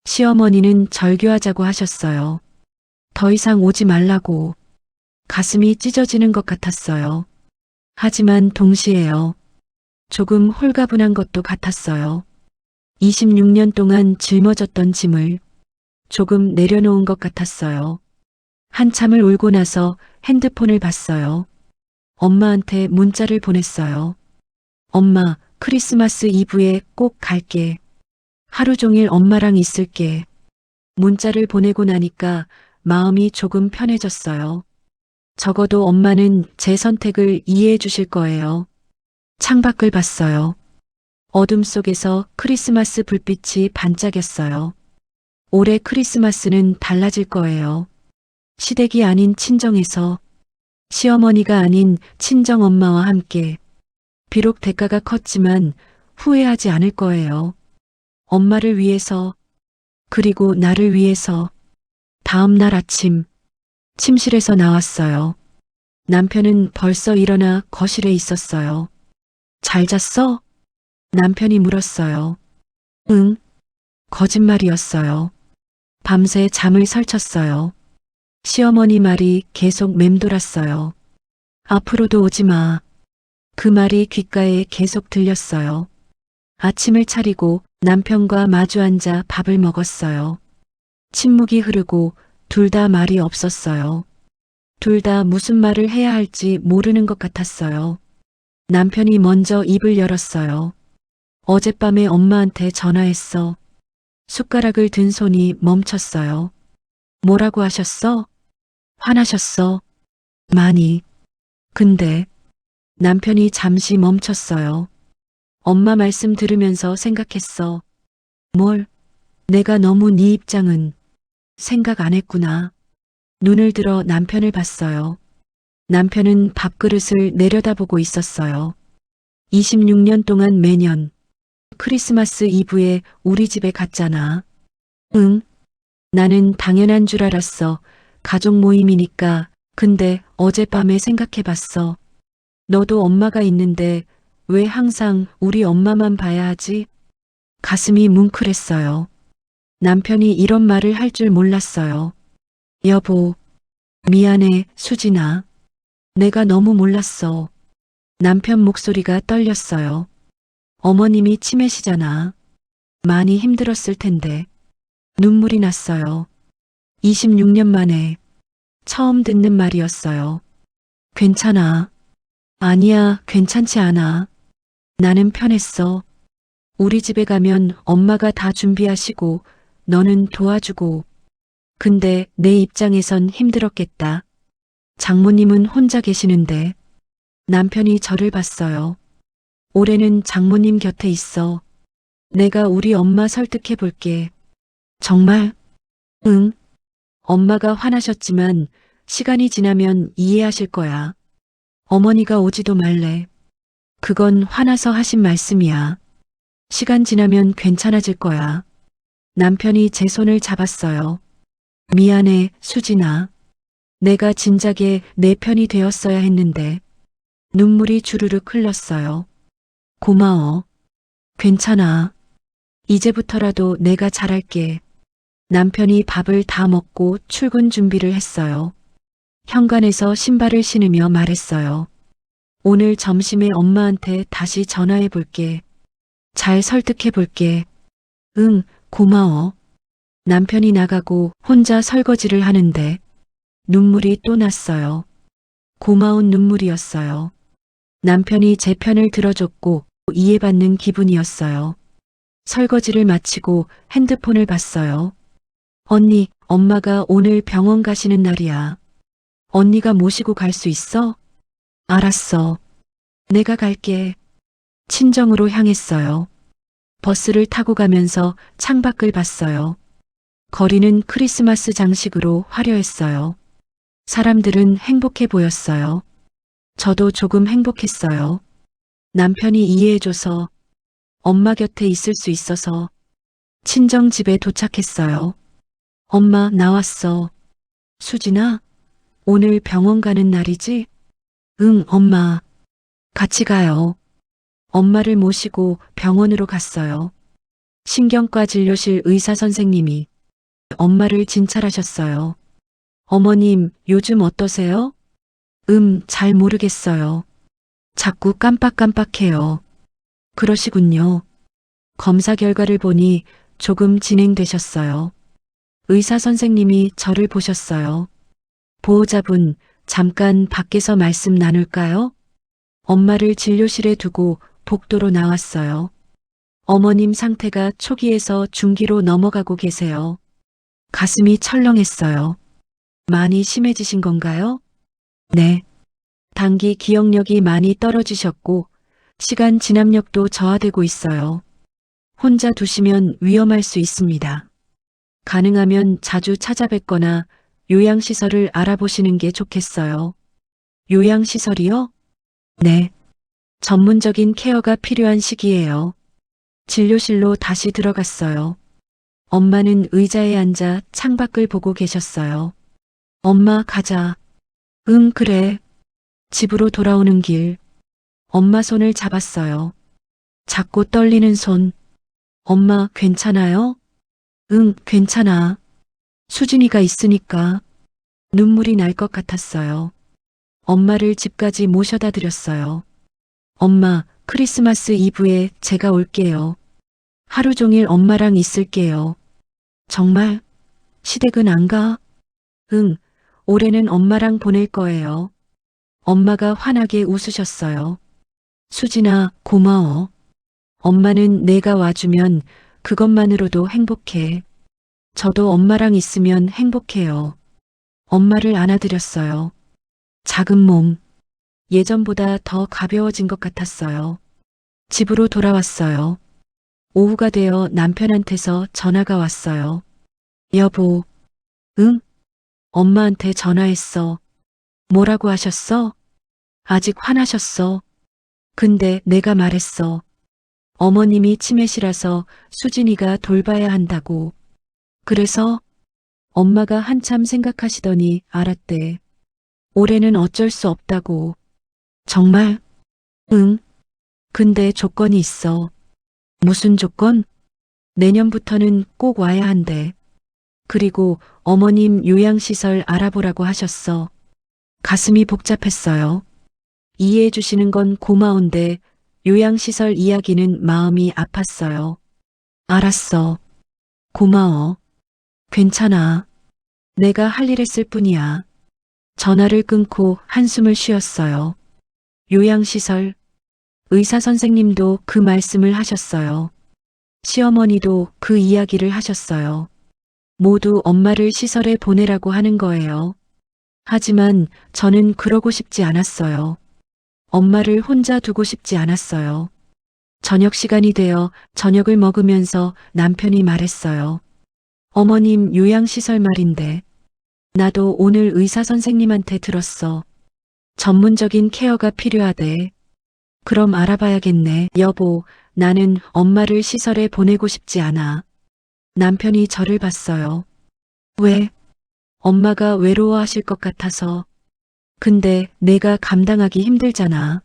시어머니는 절교하자고 하셨어요. 더 이상 오지 말라고. 가슴이 찢어지는 것 같았어요. 하지만 동시에요. 조금 홀가분한 것도 같았어요. 26년 동안 짊어졌던 짐을 조금 내려놓은 것 같았어요. 한참을 울고 나서 핸드폰을 봤어요. 엄마한테 문자를 보냈어요. 엄마, 크리스마스 이브에 꼭 갈게. 하루 종일 엄마랑 있을게. 문자를 보내고 나니까 마음이 조금 편해졌어요. 적어도 엄마는 제 선택을 이해해 주실 거예요. 창밖을 봤어요. 어둠 속에서 크리스마스 불빛이 반짝였어요. 올해 크리스마스는 달라질 거예요. 시댁이 아닌 친정에서, 시어머니가 아닌 친정엄마와 함께. 비록 대가가 컸지만 후회하지 않을 거예요. 엄마를 위해서, 그리고 나를 위해서. 다음 날 아침, 침실에서 나왔어요. 남편은 벌써 일어나 거실에 있었어요. 잘 잤어? 남편이 물었어요. 응. 거짓말이었어요. 밤새 잠을 설쳤어요. 시어머니 말이 계속 맴돌았어요. 앞으로도 오지 마. 그 말이 귓가에 계속 들렸어요. 아침을 차리고 남편과 마주 앉아 밥을 먹었어요. 침묵이 흐르고 둘 다 말이 없었어요. 둘 다 무슨 말을 해야 할지 모르는 것 같았어요. 남편이 먼저 입을 열었어요. 어젯밤에 엄마한테 전화했어. 숟가락을 든 손이 멈췄어요. 뭐라고 하셨어? 화나셨어? 많이. 근데 남편이 잠시 멈췄어요. 엄마 말씀 들으면서 생각했어. 뭘? 내가 너무 네 입장은 생각 안 했구나. 눈을 들어 남편을 봤어요. 남편은 밥그릇을 내려다보고 있었어요. 26년 동안 매년 크리스마스 이브에 우리 집에 갔잖아. 응. 나는 당연한 줄 알았어. 가족 모임이니까. 근데 어젯밤에 생각해봤어. 너도 엄마가 있는데 왜 항상 우리 엄마만 봐야 하지? 가슴이 뭉클했어요. 남편이 이런 말을 할 줄 몰랐어요. 여보, 미안해, 수진아. 내가 너무 몰랐어. 남편 목소리가 떨렸어요. 어머님이 치매시잖아. 많이 힘들었을 텐데. 눈물이 났어요. 26년 만에 처음 듣는 말이었어요. 괜찮아. 아니야, 괜찮지 않아. 나는 편했어. 우리 집에 가면 엄마가 다 준비하시고 너는 도와주고. 근데 내 입장에선 힘들었겠다. 장모님은 혼자 계시는데. 남편이 저를 봤어요. 올해는 장모님 곁에 있어. 내가 우리 엄마 설득해 볼게. 정말? 응. 엄마가 화나셨지만 시간이 지나면 이해하실 거야. 어머니가 오지도 말래. 그건 화나서 하신 말씀이야. 시간 지나면 괜찮아질 거야. 남편이 제 손을 잡았어요. 미안해, 수진아. 내가 진작에 내 편이 되었어야 했는데. 눈물이 주르륵 흘렀어요. 고마워. 괜찮아. 이제부터라도 내가 잘할게. 남편이 밥을 다 먹고 출근 준비를 했어요. 현관에서 신발을 신으며 말했어요. 오늘 점심에 엄마한테 다시 전화해 볼게. 잘 설득해 볼게. 응, 고마워. 남편이 나가고 혼자 설거지를 하는데 눈물이 또 났어요. 고마운 눈물이었어요. 남편이 제 편을 들어줬고 이해받는 기분이었어요. 설거지를 마치고 핸드폰을 봤어요. 언니, 엄마가 오늘 병원 가시는 날이야. 언니가 모시고 갈 수 있어? 알았어. 내가 갈게. 친정으로 향했어요. 버스를 타고 가면서 창밖을 봤어요. 거리는 크리스마스 장식으로 화려했어요. 사람들은 행복해 보였어요. 저도 조금 행복했어요. 남편이 이해해줘서 엄마 곁에 있을 수 있어서 친정 집에 도착했어요. 엄마 나왔어. 수진아, 오늘 병원 가는 날이지? 응, 엄마. 같이 가요. 엄마를 모시고 병원으로 갔어요. 신경과 진료실 의사 선생님이 엄마를 진찰하셨어요. 어머님, 요즘 어떠세요? 잘 모르겠어요. 자꾸 깜빡깜빡해요. 그러시군요. 검사 결과를 보니 조금 진행되셨어요. 의사 선생님이 저를 보셨어요. 보호자분, 잠깐 밖에서 말씀 나눌까요? 엄마를 진료실에 두고 복도로 나왔어요. 어머님 상태가 초기에서 중기로 넘어가고 계세요. 가슴이 철렁했어요. 많이 심해지신 건가요? 네. 단기 기억력이 많이 떨어지셨고 시간 지압력도 저하되고 있어요. 혼자 두시면 위험할 수 있습니다. 가능하면 자주 찾아뵙거나 요양시설을 알아보시는 게 좋겠어요. 요양시설이요? 네. 전문적인 케어가 필요한 시기예요. 진료실로 다시 들어갔어요. 엄마는 의자에 앉아 창밖을 보고 계셨어요. 엄마 가자. 응, 그래. 집으로 돌아오는 길. 엄마 손을 잡았어요. 작고 떨리는 손. 엄마 괜찮아요? 응, 괜찮아. 수진이가 있으니까. 눈물이 날 것 같았어요. 엄마를 집까지 모셔다 드렸어요. 엄마, 크리스마스 이브에 제가 올게요. 하루 종일 엄마랑 있을게요. 정말? 시댁은 안 가? 응, 올해는 엄마랑 보낼 거예요. 엄마가 환하게 웃으셨어요. 수진아, 고마워. 엄마는 내가 와주면 그것만으로도 행복해. 저도 엄마랑 있으면 행복해요. 엄마를 안아드렸어요. 작은 몸, 예전보다 더 가벼워진 것 같았어요. 집으로 돌아왔어요. 오후가 되어 남편한테서 전화가 왔어요. 여보, 응? 엄마한테 전화했어. 뭐라고 하셨어? 아직 화나셨어. 근데 내가 말했어. 어머님이 치매시라서 수진이가 돌봐야 한다고. 그래서 엄마가 한참 생각하시더니 알았대. 올해는 어쩔 수 없다고. 정말? 응. 근데 조건이 있어. 무슨 조건? 내년부터는 꼭 와야 한대. 그리고 어머님 요양시설 알아보라고 하셨어. 가슴이 복잡했어요. 이해해 주시는 건 고마운데 요양시설 이야기는 마음이 아팠어요. 알았어. 고마워. 괜찮아. 내가 할 일 했을 뿐이야. 전화를 끊고 한숨을 쉬었어요. 요양시설. 의사 선생님도 그 말씀을 하셨어요. 시어머니도 그 이야기를 하셨어요. 모두 엄마를 시설에 보내라고 하는 거예요. 하지만 저는 그러고 싶지 않았어요. 엄마를 혼자 두고 싶지 않았어요. 저녁 시간이 되어 저녁을 먹으면서 남편이 말했어요. 어머님 요양시설 말인데 나도 오늘 의사 선생님한테 들었어. 전문적인 케어가 필요하대. 그럼 알아봐야겠네. 여보, 나는 엄마를 시설에 보내고 싶지 않아. 남편이 저를 봤어요. 왜? 엄마가 외로워하실 것 같아서. 근데 내가 감당하기 힘들잖아.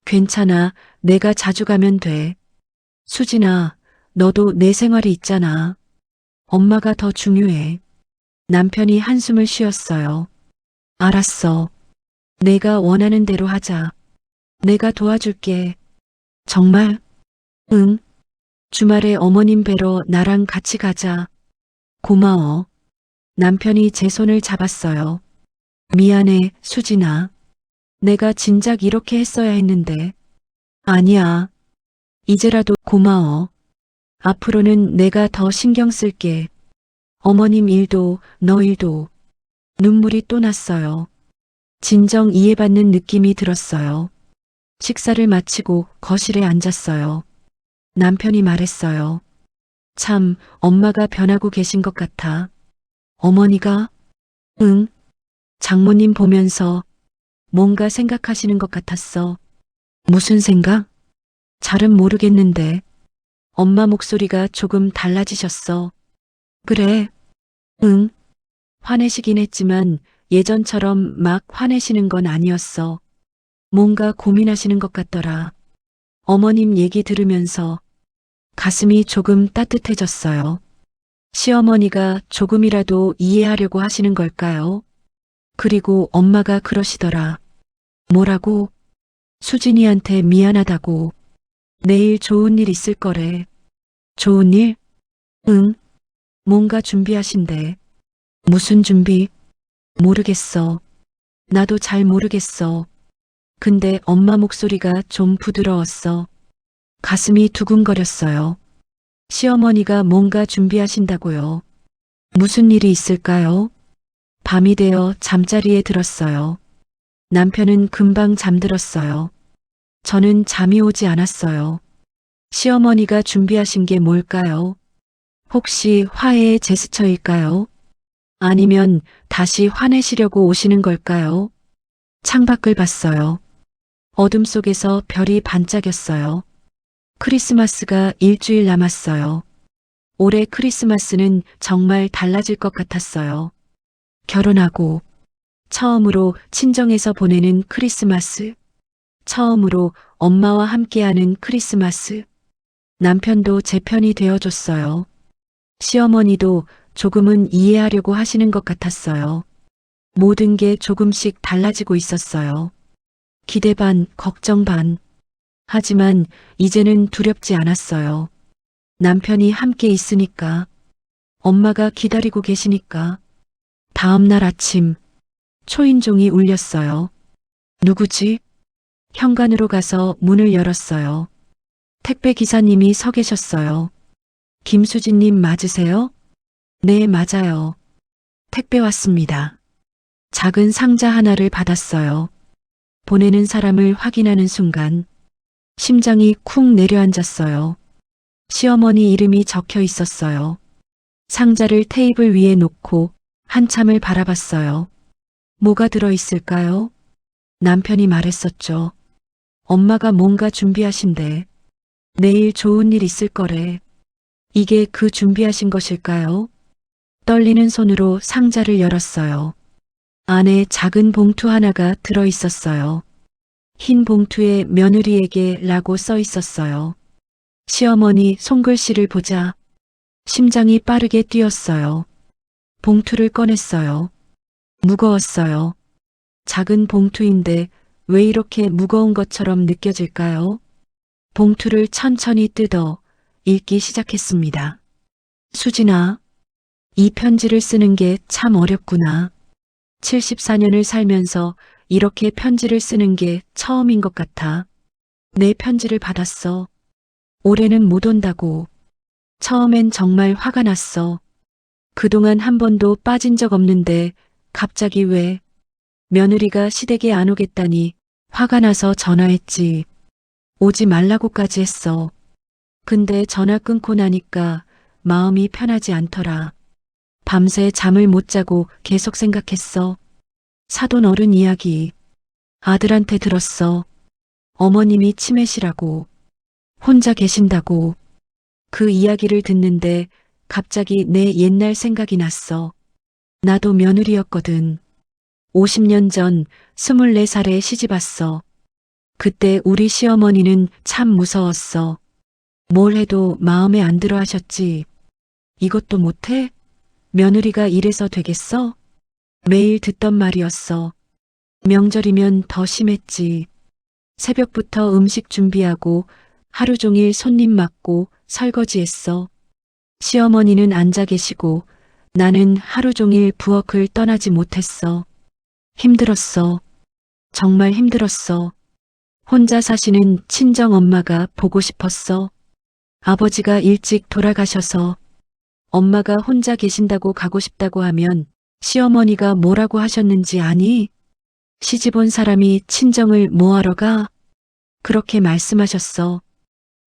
괜찮아. 내가 자주 가면 돼. 수진아, 너도 내 생활이 있잖아. 엄마가 더 중요해. 남편이 한숨을 쉬었어요. 알았어. 내가 원하는 대로 하자. 내가 도와줄게. 정말? 응. 주말에 어머님 뵈러 나랑 같이 가자. 고마워. 남편이 제 손을 잡았어요. 미안해, 수진아. 내가 진작 이렇게 했어야 했는데. 아니야. 이제라도 고마워. 앞으로는 내가 더 신경 쓸게. 어머님 일도, 너 일도. 눈물이 또 났어요. 진정 이해받는 느낌이 들었어요. 식사를 마치고 거실에 앉았어요. 남편이 말했어요. 참, 엄마가 변하고 계신 것 같아. 어머니가? 응. 장모님 보면서 뭔가 생각하시는 것 같았어. 무슨 생각? 잘은 모르겠는데. 엄마 목소리가 조금 달라지셨어. 그래. 응. 화내시긴 했지만 예전처럼 막 화내시는 건 아니었어. 뭔가 고민하시는 것 같더라. 어머님 얘기 들으면서 가슴이 조금 따뜻해졌어요. 시어머니가 조금이라도 이해하려고 하시는 걸까요? 그리고 엄마가 그러시더라. 뭐라고? 수진이한테 미안하다고. 내일 좋은 일 있을 거래. 좋은 일? 응. 뭔가 준비하신대. 무슨 준비? 모르겠어. 나도 잘 모르겠어. 근데 엄마 목소리가 좀 부드러웠어. 가슴이 두근거렸어요. 시어머니가 뭔가 준비하신다고요. 무슨 일이 있을까요? 밤이 되어 잠자리에 들었어요. 남편은 금방 잠들었어요. 저는 잠이 오지 않았어요. 시어머니가 준비하신 게 뭘까요? 혹시 화해의 제스처일까요? 아니면 다시 화내시려고 오시는 걸까요? 창밖을 봤어요. 어둠 속에서 별이 반짝였어요. 크리스마스가 일주일 남았어요. 올해 크리스마스는 정말 달라질 것 같았어요. 결혼하고 처음으로 친정에서 보내는 크리스마스. 처음으로 엄마와 함께하는 크리스마스. 남편도 제 편이 되어줬어요. 시어머니도 조금은 이해하려고 하시는 것 같았어요. 모든 게 조금씩 달라지고 있었어요. 기대 반, 걱정 반. 하지만 이제는 두렵지 않았어요. 남편이 함께 있으니까. 엄마가 기다리고 계시니까. 다음 날 아침, 초인종이 울렸어요. 누구지? 현관으로 가서 문을 열었어요. 택배 기사님이 서 계셨어요. 김수진님 맞으세요? 네, 맞아요. 택배 왔습니다. 작은 상자 하나를 받았어요. 보내는 사람을 확인하는 순간 심장이 쿵 내려앉았어요. 시어머니 이름이 적혀 있었어요. 상자를 테이블 위에 놓고 한참을 바라봤어요. 뭐가 들어있을까요? 남편이 말했었죠. 엄마가 뭔가 준비하신대. 내일 좋은 일 있을 거래. 이게 그 준비하신 것일까요? 떨리는 손으로 상자를 열었어요. 안에 작은 봉투 하나가 들어 있었어요. 흰 봉투에 며느리에게 라고 써 있었어요. 시어머니 손글씨를 보자 심장이 빠르게 뛰었어요. 봉투를 꺼냈어요. 무거웠어요. 작은 봉투인데 왜 이렇게 무거운 것처럼 느껴질까요? 봉투를 천천히 뜯어 읽기 시작했습니다. 수진아, 이 편지를 쓰는 게 참 어렵구나. 74년을 살면서 이렇게 편지를 쓰는 게 처음인 것 같아. 내 편지를 받았어. 올해는 못 온다고. 처음엔 정말 화가 났어. 그동안 한 번도 빠진 적 없는데 갑자기 왜? 며느리가 시댁에 안 오겠다니 화가 나서 전화했지. 오지 말라고까지 했어. 근데 전화 끊고 나니까 마음이 편하지 않더라. 밤새 잠을 못 자고 계속 생각했어. 사돈 어른 이야기. 아들한테 들었어. 어머님이 치매시라고. 혼자 계신다고. 그 이야기를 듣는데 갑자기 내 옛날 생각이 났어. 나도 며느리였거든. 50년 전 24살에 시집왔어. 그때 우리 시어머니는 참 무서웠어. 뭘 해도 마음에 안 들어 하셨지. 이것도 못해? 며느리가 이래서 되겠어? 매일 듣던 말이었어. 명절이면 더 심했지. 새벽부터 음식 준비하고 하루 종일 손님 맞고 설거지했어. 시어머니는 앉아 계시고 나는 하루 종일 부엌을 떠나지 못했어. 힘들었어. 정말 힘들었어. 혼자 사시는 친정 엄마가 보고 싶었어. 아버지가 일찍 돌아가셔서 엄마가 혼자 계신다고 가고 싶다고 하면 시어머니가 뭐라고 하셨는지 아니? 시집 온 사람이 친정을 뭐하러 가? 그렇게 말씀하셨어.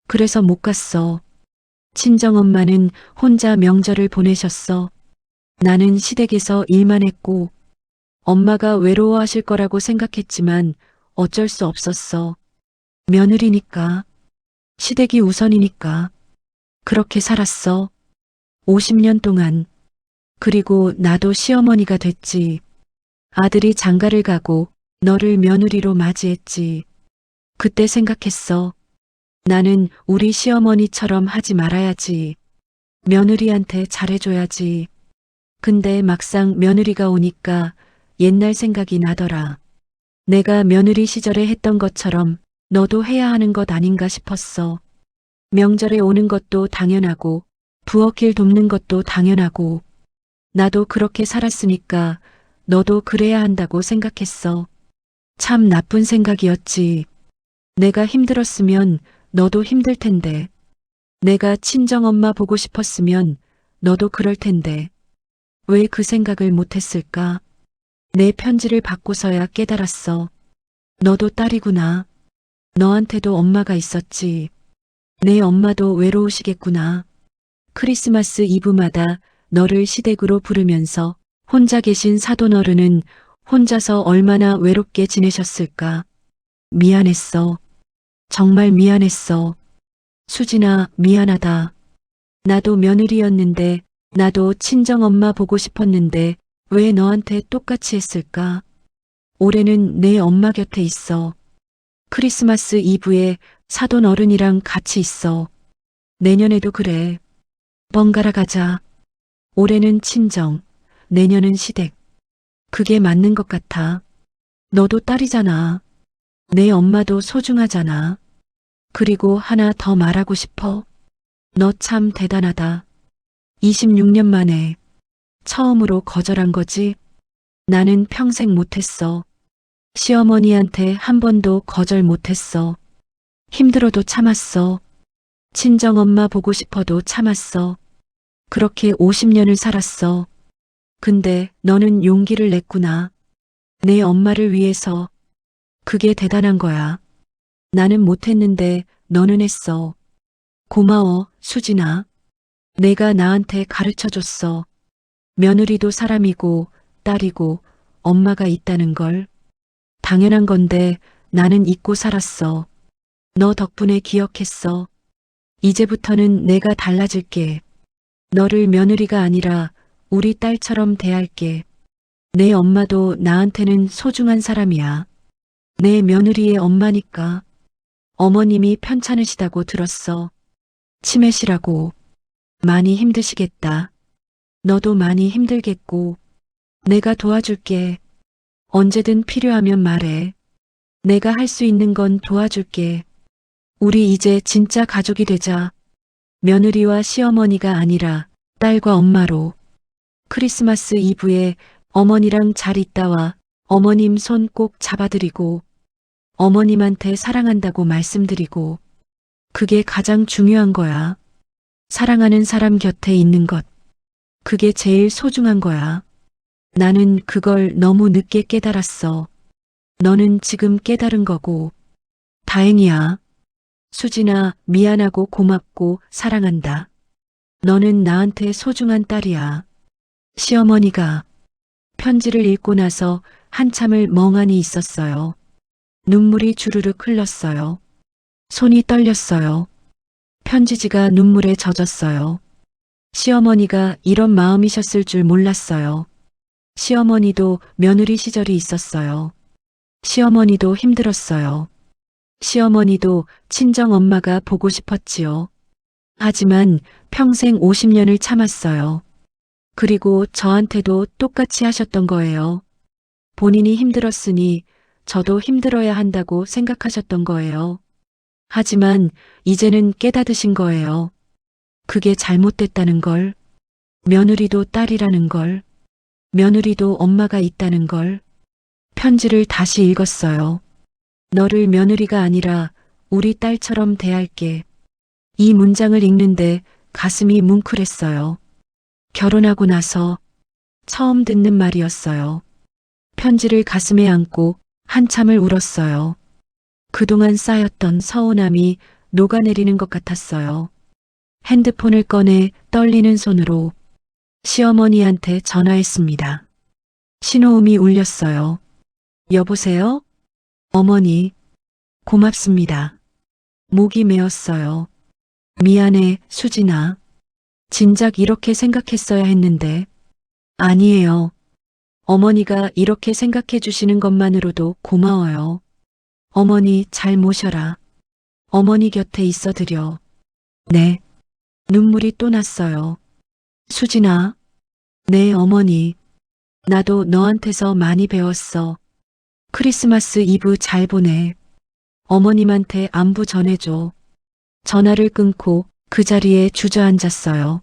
그래서 못 갔어. 친정엄마는 혼자 명절을 보내셨어. 나는 시댁에서 일만 했고 엄마가 외로워하실 거라고 생각했지만 어쩔 수 없었어. 며느리니까. 시댁이 우선이니까. 그렇게 살았어. 50년 동안. 그리고 나도 시어머니가 됐지. 아들이 장가를 가고 너를 며느리로 맞이했지. 그때 생각했어. 나는 우리 시어머니처럼 하지 말아야지. 며느리한테 잘해줘야지. 근데 막상 며느리가 오니까 옛날 생각이 나더라. 내가 며느리 시절에 했던 것처럼 너도 해야 하는 것 아닌가 싶었어. 명절에 오는 것도 당연하고 부엌일 돕는 것도 당연하고 나도 그렇게 살았으니까 너도 그래야 한다고 생각했어. 참 나쁜 생각이었지. 내가 힘들었으면 너도 힘들 텐데. 내가 친정엄마 보고 싶었으면 너도 그럴 텐데. 왜 그 생각을 못했을까? 내 편지를 받고서야 깨달았어. 너도 딸이구나. 너한테도 엄마가 있었지. 내 엄마도 외로우시겠구나. 크리스마스 이브마다 너를 시댁으로 부르면서 혼자 계신 사돈어른은 혼자서 얼마나 외롭게 지내셨을까. 미안했어. 정말 미안했어. 수진아, 미안하다. 나도 며느리였는데, 나도 친정엄마 보고 싶었는데 왜 너한테 똑같이 했을까? 올해는 내 엄마 곁에 있어. 크리스마스 이브에 사돈 어른이랑 같이 있어. 내년에도 그래. 번갈아 가자. 올해는 친정, 내년은 시댁. 그게 맞는 것 같아. 너도 딸이잖아. 내 엄마도 소중하잖아. 그리고 하나 더 말하고 싶어. 너 참 대단하다. 26년 만에 처음으로 거절한 거지? 나는 평생 못했어. 시어머니한테 한 번도 거절 못했어. 힘들어도 참았어. 친정엄마 보고 싶어도 참았어. 그렇게 50년을 살았어. 근데 너는 용기를 냈구나. 내 엄마를 위해서. 그게 대단한 거야. 나는 못했는데 너는 했어. 고마워, 수진아. 내가 나한테 가르쳐줬어. 며느리도 사람이고 딸이고 엄마가 있다는 걸. 당연한 건데 나는 잊고 살았어. 너 덕분에 기억했어. 이제부터는 내가 달라질게. 너를 며느리가 아니라 우리 딸처럼 대할게. 내 엄마도 나한테는 소중한 사람이야. 내 며느리의 엄마니까. 어머님이 편찮으시다고 들었어. 치매시라고. 많이 힘드시겠다. 너도 많이 힘들겠고. 내가 도와줄게. 언제든 필요하면 말해. 내가 할 수 있는 건 도와줄게. 우리 이제 진짜 가족이 되자. 며느리와 시어머니가 아니라 딸과 엄마로. 크리스마스 이브에 어머니랑 잘 있다와 어머님 손 꼭 잡아드리고 어머님한테 사랑한다고 말씀드리고 그게 가장 중요한 거야. 사랑하는 사람 곁에 있는 것. 그게 제일 소중한 거야. 나는 그걸 너무 늦게 깨달았어. 너는 지금 깨달은 거고. 다행이야. 수진아, 미안하고 고맙고 사랑한다. 너는 나한테 소중한 딸이야. 시어머니가 편지를 읽고 나서 한참을 멍하니 있었어요. 눈물이 주르륵 흘렀어요. 손이 떨렸어요. 편지지가 눈물에 젖었어요. 시어머니가 이런 마음이셨을 줄 몰랐어요. 시어머니도 며느리 시절이 있었어요. 시어머니도 힘들었어요. 시어머니도 친정 엄마가 보고 싶었지요. 하지만 평생 50년을 참았어요. 그리고 저한테도 똑같이 하셨던 거예요. 본인이 힘들었으니 저도 힘들어야 한다고 생각하셨던 거예요. 하지만 이제는 깨닫으신 거예요. 그게 잘못됐다는 걸, 며느리도 딸이라는 걸, 며느리도 엄마가 있다는 걸. 편지를 다시 읽었어요. 너를 며느리가 아니라 우리 딸처럼 대할게. 이 문장을 읽는데 가슴이 뭉클했어요. 결혼하고 나서 처음 듣는 말이었어요. 편지를 가슴에 안고 한참을 울었어요. 그동안 쌓였던 서운함이 녹아내리는 것 같았어요. 핸드폰을 꺼내 떨리는 손으로 시어머니한테 전화했습니다. 신호음이 울렸어요. 여보세요? 어머니, 고맙습니다. 목이 메었어요. 미안해, 수진아. 진작 이렇게 생각했어야 했는데. 아니에요. 어머니가 이렇게 생각해 주시는 것만으로도 고마워요. 어머니 잘 모셔라. 어머니 곁에 있어 드려. 네. 눈물이 또 났어요. 수진아. 네, 어머니. 나도 너한테서 많이 배웠어. 크리스마스 이브 잘 보내. 어머님한테 안부 전해줘. 전화를 끊고 그 자리에 주저앉았어요.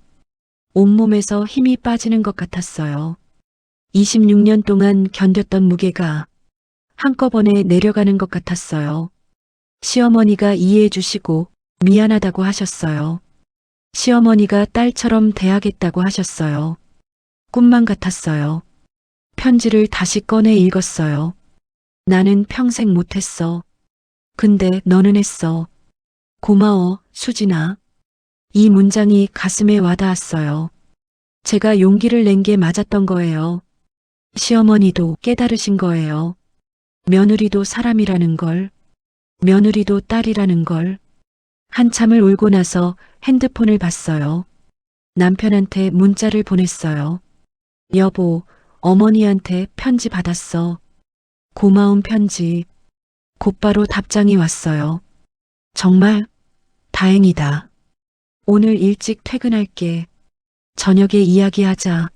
온몸에서 힘이 빠지는 것 같았어요. 26년 동안 견뎠던 무게가 한꺼번에 내려가는 것 같았어요. 시어머니가 이해해 주시고 미안하다고 하셨어요. 시어머니가 딸처럼 대하겠다고 하셨어요. 꿈만 같았어요. 편지를 다시 꺼내 읽었어요. 나는 평생 못했어. 근데 너는 했어. 고마워, 수진아. 이 문장이 가슴에 와닿았어요. 제가 용기를 낸 게 맞았던 거예요. 시어머니도 깨달으신 거예요. 며느리도 사람이라는 걸, 며느리도 딸이라는 걸. 한참을 울고 나서 핸드폰을 봤어요. 남편한테 문자를 보냈어요. 여보, 어머니한테 편지 받았어. 고마운 편지. 곧바로 답장이 왔어요. 정말 다행이다. 오늘 일찍 퇴근할게. 저녁에 이야기하자.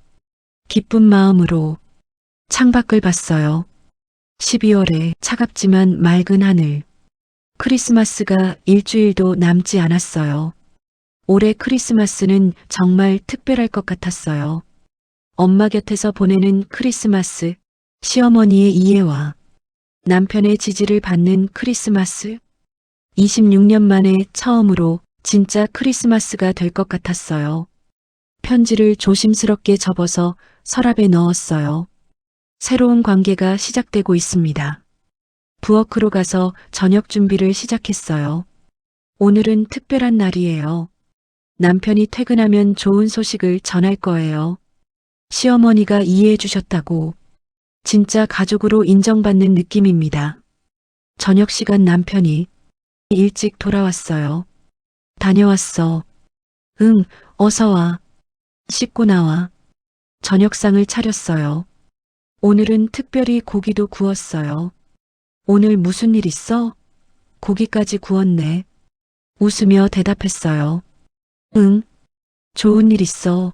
기쁜 마음으로 창밖을 봤어요. 12월에 차갑지만 맑은 하늘. 크리스마스가 일주일도 남지 않았어요. 올해 크리스마스는 정말 특별할 것 같았어요. 엄마 곁에서 보내는 크리스마스, 시어머니의 이해와 남편의 지지를 받는 크리스마스. 26년 만에 처음으로 진짜 크리스마스가 될 것 같았어요. 편지를 조심스럽게 접어서 서랍에 넣었어요. 새로운 관계가 시작되고 있습니다. 부엌으로 가서 저녁 준비를 시작했어요. 오늘은 특별한 날이에요. 남편이 퇴근하면 좋은 소식을 전할 거예요. 시어머니가 이해해 주셨다고. 진짜 가족으로 인정받는 느낌입니다. 저녁 시간 남편이 일찍 돌아왔어요. 다녀왔어. 응, 어서 와. 씻고 나와. 저녁상을 차렸어요. 오늘은 특별히 고기도 구웠어요. 오늘 무슨 일 있어? 고기까지 구웠네. 웃으며 대답했어요. 응, 좋은 일 있어.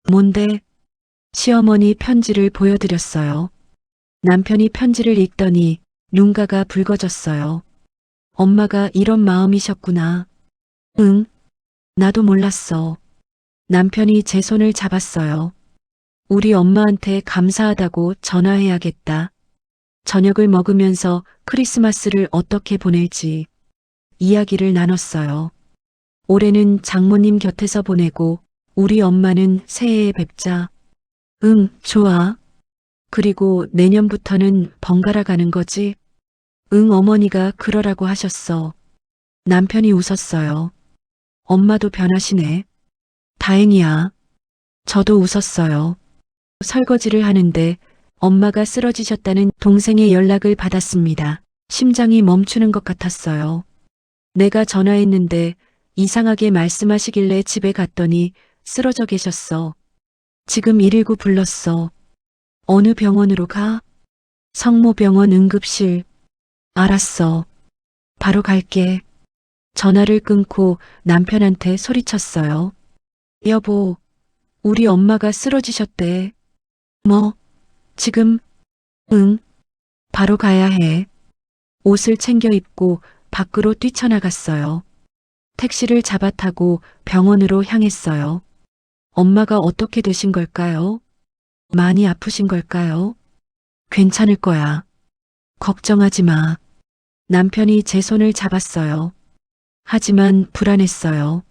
뭔데? 시어머니 편지를 보여드렸어요. 남편이 편지를 읽더니 눈가가 붉어졌어요. 엄마가 이런 마음이셨구나. 응, 나도 몰랐어. 남편이 제 손을 잡았어요. 우리 엄마한테 감사하다고 전화해야겠다. 저녁을 먹으면서 크리스마스를 어떻게 보낼지 이야기를 나눴어요. 올해는 장모님 곁에서 보내고 우리 엄마는 새해에 뵙자. 응, 좋아. 그리고 내년부터는 번갈아 가는 거지? 응, 어머니가 그러라고 하셨어. 남편이 웃었어요. 엄마도 변하시네. 다행이야. 저도 웃었어요. 설거지를 하는데 엄마가 쓰러지셨다는 동생의 연락을 받았습니다. 심장이 멈추는 것 같았어요. 내가 전화했는데 이상하게 말씀하시길래 집에 갔더니 쓰러져 계셨어. 지금 119 불렀어. 어느 병원으로 가? 성모병원 응급실. 알았어. 바로 갈게. 전화를 끊고 남편한테 소리쳤어요. 여보, 우리 엄마가 쓰러지셨대. 뭐, 지금? 응, 바로 가야 해. 옷을 챙겨 입고 밖으로 뛰쳐나갔어요. 택시를 잡아 타고 병원으로 향했어요. 엄마가 어떻게 되신 걸까요? 많이 아프신 걸까요? 괜찮을 거야. 걱정하지 마. 남편이 제 손을 잡았어요. 하지만 불안했어요.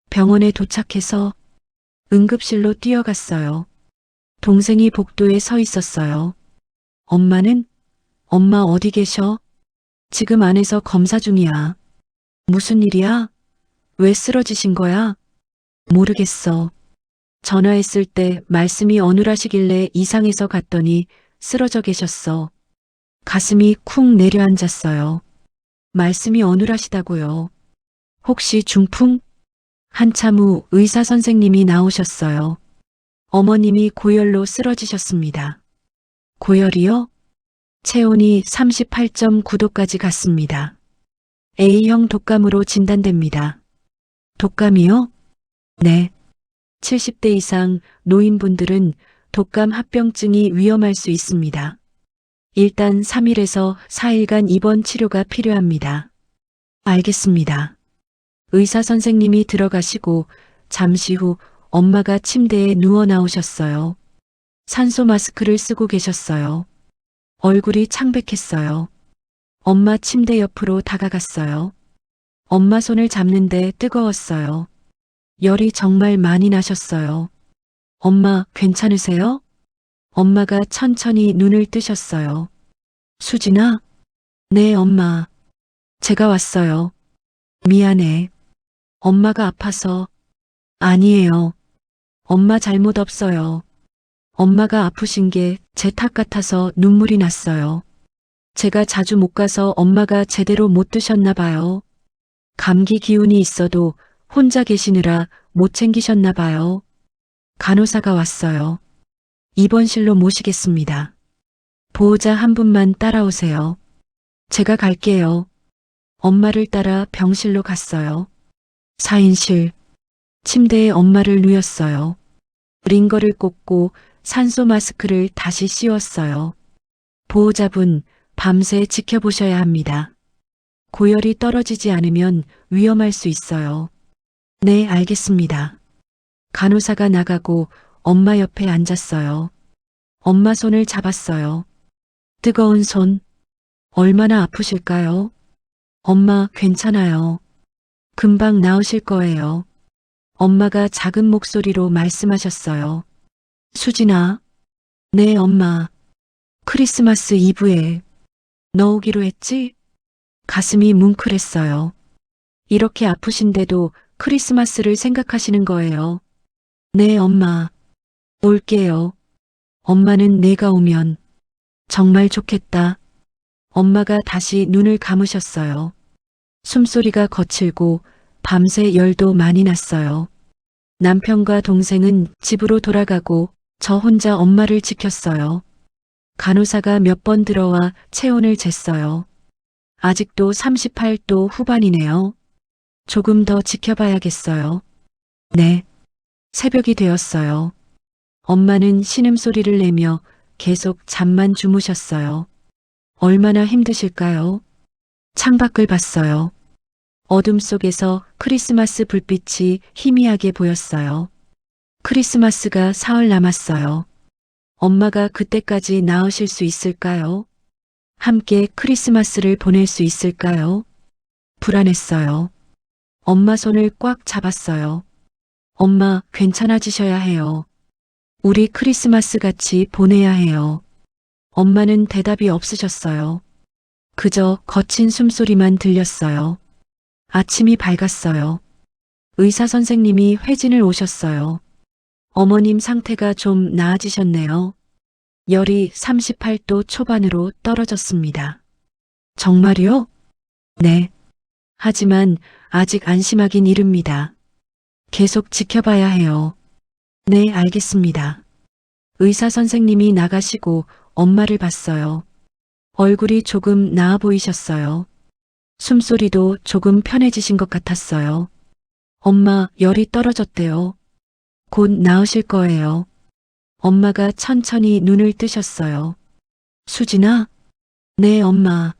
병원에 도착해서 응급실로 뛰어갔어요. 동생이 복도에 서 있었어요. 엄마는? 엄마 어디 계셔? 지금 안에서 검사 중이야. 무슨 일이야? 왜 쓰러지신 거야? 모르겠어. 전화했을 때 말씀이 어눌하시길래 이상해서 갔더니 쓰러져 계셨어. 가슴이 쿵 내려앉았어요. 말씀이 어눌하시다고요. 혹시 중풍? 한참 후 의사 선생님이 나오셨어요. 어머님이 고열로 쓰러지셨습니다. 고열이요? 체온이 38.9도까지 갔습니다. A형 독감으로 진단됩니다. 독감이요? 네. 70대 이상 노인분들은 독감 합병증이 위험할 수 있습니다. 일단 3일에서 4일간 입원 치료가 필요합니다. 알겠습니다. 의사 선생님이 들어가시고 잠시 후 엄마가 침대에 누워 나오셨어요. 산소 마스크를 쓰고 계셨어요. 얼굴이 창백했어요. 엄마 침대 옆으로 다가갔어요. 엄마 손을 잡는데 뜨거웠어요. 열이 정말 많이 나셨어요. 엄마 괜찮으세요? 엄마가 천천히 눈을 뜨셨어요. 수진아? 네, 엄마. 제가 왔어요. 미안해. 엄마가 아파서. 아니에요. 엄마 잘못 없어요. 엄마가 아프신 게 제 탓 같아서 눈물이 났어요. 제가 자주 못 가서 엄마가 제대로 못 드셨나 봐요. 감기 기운이 있어도 혼자 계시느라 못 챙기셨나 봐요. 간호사가 왔어요. 입원실로 모시겠습니다. 보호자 한 분만 따라오세요. 제가 갈게요. 엄마를 따라 병실로 갔어요. 4인실. 침대에 엄마를 누였어요. 링거를 꽂고 산소 마스크를 다시 씌웠어요. 보호자분, 밤새 지켜보셔야 합니다. 고열이 떨어지지 않으면 위험할 수 있어요. 네, 알겠습니다. 간호사가 나가고 엄마 옆에 앉았어요. 엄마 손을 잡았어요. 뜨거운 손. 얼마나 아프실까요? 엄마 괜찮아요. 금방 나으실 거예요. 엄마가 작은 목소리로 말씀하셨어요. 수진아. 네, 엄마. 크리스마스 이브에 너 오기로 했지? 가슴이 뭉클했어요. 이렇게 아프신데도 크리스마스를 생각하시는 거예요. 네, 엄마. 올게요. 엄마는 내가 오면 정말 좋겠다. 엄마가 다시 눈을 감으셨어요. 숨소리가 거칠고 밤새 열도 많이 났어요. 남편과 동생은 집으로 돌아가고 저 혼자 엄마를 지켰어요. 간호사가 몇 번 들어와 체온을 쟀어요. 아직도 38도 후반이네요. 조금 더 지켜봐야겠어요. 네. 새벽이 되었어요. 엄마는 신음소리를 내며 계속 잠만 주무셨어요. 얼마나 힘드실까요? 창밖을 봤어요. 어둠 속에서 크리스마스 불빛이 희미하게 보였어요. 크리스마스가 사흘 남았어요. 엄마가 그때까지 나으실 수 있을까요? 함께 크리스마스를 보낼 수 있을까요? 불안했어요. 엄마 손을 꽉 잡았어요. 엄마 괜찮아지셔야 해요. 우리 크리스마스 같이 보내야 해요. 엄마는 대답이 없으셨어요. 그저 거친 숨소리만 들렸어요. 아침이 밝았어요. 의사 선생님이 회진을 오셨어요. 어머님 상태가 좀 나아지셨네요. 열이 38도 초반으로 떨어졌습니다. 정말요? 네. 하지만 아직 안심하긴 이릅니다. 계속 지켜봐야 해요. 네, 알겠습니다. 의사 선생님이 나가시고 엄마를 봤어요. 얼굴이 조금 나아 보이셨어요. 숨소리도 조금 편해지신 것 같았어요. 엄마, 열이 떨어졌대요. 곧 나으실 거예요. 엄마가 천천히 눈을 뜨셨어요. 수진아? 네, 엄마.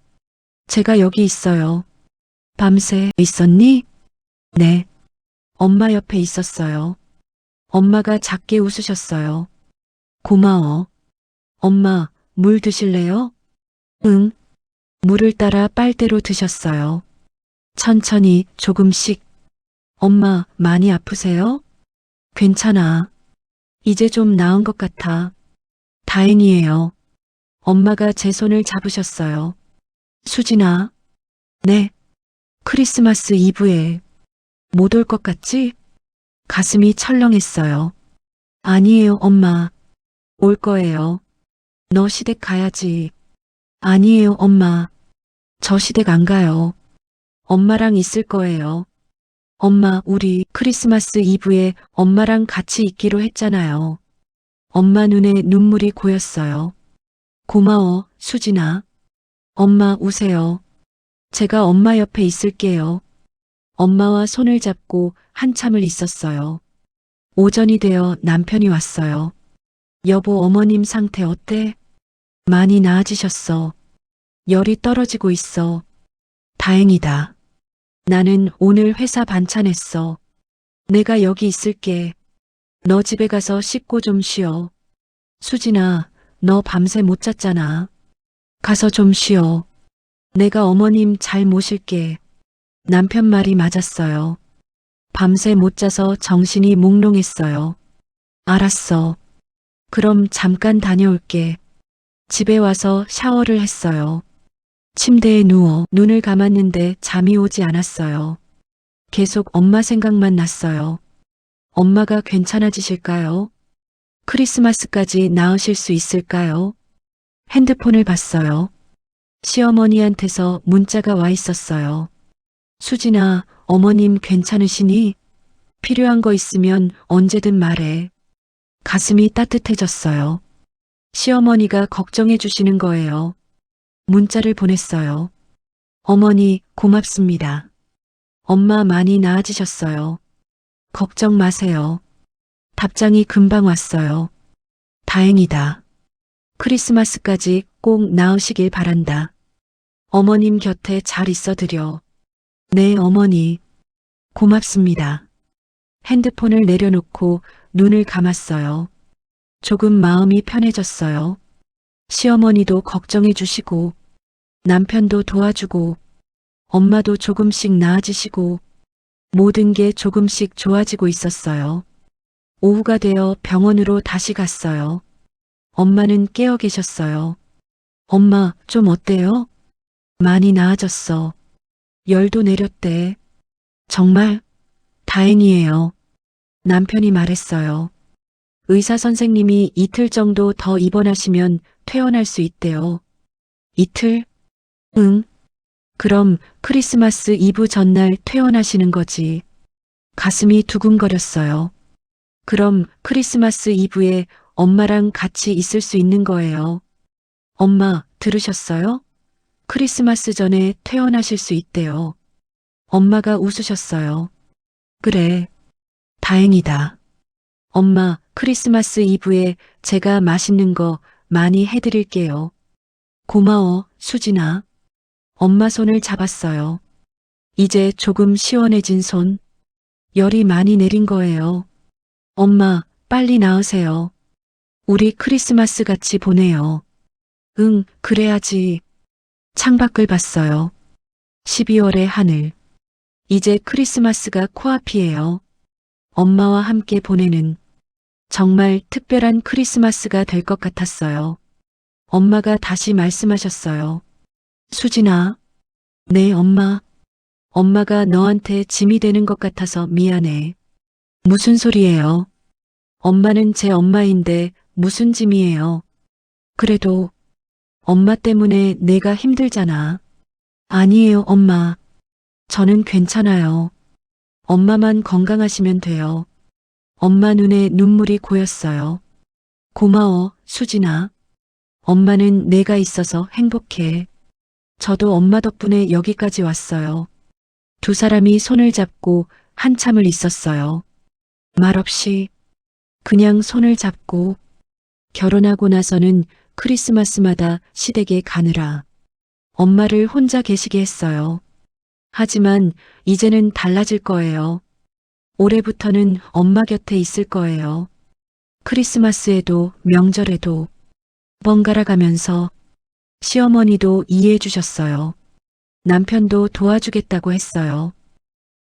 제가 여기 있어요. 밤새 있었니? 네. 엄마 옆에 있었어요. 엄마가 작게 웃으셨어요. 고마워. 엄마, 물 드실래요? 응. 물을 따라 빨대로 드셨어요. 천천히 조금씩. 엄마, 많이 아프세요? 괜찮아. 이제 좀 나은 것 같아. 다행이에요. 엄마가 제 손을 잡으셨어요. 수진아. 네. 크리스마스 이브에 못 올 것 같지? 가슴이 철렁했어요. 아니에요, 엄마. 올 거예요. 너 시댁 가야지. 아니에요, 엄마. 저 시댁 안 가요. 엄마랑 있을 거예요. 엄마, 우리 크리스마스 이브에 엄마랑 같이 있기로 했잖아요. 엄마 눈에 눈물이 고였어요. 고마워, 수진아. 엄마, 우세요. 제가 엄마 옆에 있을게요. 엄마와 손을 잡고 한참을 있었어요. 오전이 되어 남편이 왔어요. 여보, 어머님 상태 어때? 많이 나아지셨어. 열이 떨어지고 있어. 다행이다. 나는 오늘 회사 반찬했어. 내가 여기 있을게. 너 집에 가서 씻고 좀 쉬어. 수진아, 너 밤새 못 잤잖아. 가서 좀 쉬어. 내가 어머님 잘 모실게. 남편 말이 맞았어요. 밤새 못 자서 정신이 몽롱했어요. 알았어. 그럼 잠깐 다녀올게. 집에 와서 샤워를 했어요. 침대에 누워 눈을 감았는데 잠이 오지 않았어요. 계속 엄마 생각만 났어요. 엄마가 괜찮아지실까요? 크리스마스까지 나으실 수 있을까요? 핸드폰을 봤어요. 시어머니한테서 문자가 와 있었어요. 수진아, 어머님 괜찮으시니? 필요한 거 있으면 언제든 말해. 가슴이 따뜻해졌어요. 시어머니가 걱정해 주시는 거예요. 문자를 보냈어요. 어머니, 고맙습니다. 엄마 많이 나아지셨어요. 걱정 마세요. 답장이 금방 왔어요. 다행이다. 크리스마스까지 꼭 나으시길 바란다. 어머님 곁에 잘 있어드려. 네, 어머니. 고맙습니다. 핸드폰을 내려놓고 눈을 감았어요. 조금 마음이 편해졌어요. 시어머니도 걱정해 주시고, 남편도 도와주고, 엄마도 조금씩 나아지시고, 모든 게 조금씩 좋아지고 있었어요. 오후가 되어 병원으로 다시 갔어요. 엄마는 깨어 계셨어요. 엄마, 좀 어때요? 많이 나아졌어. 열도 내렸대. 정말? 다행이에요. 남편이 말했어요. 의사 선생님이 이틀 정도 더 입원하시면 퇴원할 수 있대요. 이틀? 응. 그럼 크리스마스 이브 전날 퇴원하시는 거지. 가슴이 두근거렸어요. 그럼 크리스마스 이브에 엄마랑 같이 있을 수 있는 거예요. 엄마, 들으셨어요? 크리스마스 전에 퇴원하실 수 있대요. 엄마가 웃으셨어요. 그래. 다행이다. 엄마, 크리스마스 이브에 제가 맛있는 거 많이 해드릴게요. 고마워, 수진아. 엄마 손을 잡았어요. 이제 조금 시원해진 손. 열이 많이 내린 거예요. 엄마, 빨리 나으세요. 우리 크리스마스 같이 보내요. 응, 그래야지. 창밖을 봤어요. 12월의 하늘. 이제 크리스마스가 코앞이에요. 엄마와 함께 보내는 정말 특별한 크리스마스가 될 것 같았어요. 엄마가 다시 말씀하셨어요. 수진아. 네, 엄마. 엄마가 너한테 짐이 되는 것 같아서 미안해. 무슨 소리예요? 엄마는 제 엄마인데 무슨 짐이에요. 그래도 엄마 때문에 내가 힘들잖아. 아니에요, 엄마. 저는 괜찮아요. 엄마만 건강하시면 돼요. 엄마 눈에 눈물이 고였어요. 고마워, 수진아. 엄마는 내가 있어서 행복해. 저도 엄마 덕분에 여기까지 왔어요. 두 사람이 손을 잡고 한참을 있었어요. 말없이 그냥 손을 잡고 결혼하고 나서는 크리스마스마다 시댁에 가느라 엄마를 혼자 계시게 했어요. 하지만 이제는 달라질 거예요. 올해부터는 엄마 곁에 있을 거예요. 크리스마스에도 명절에도 번갈아 가면서 시어머니도 이해해 주셨어요. 남편도 도와주겠다고 했어요.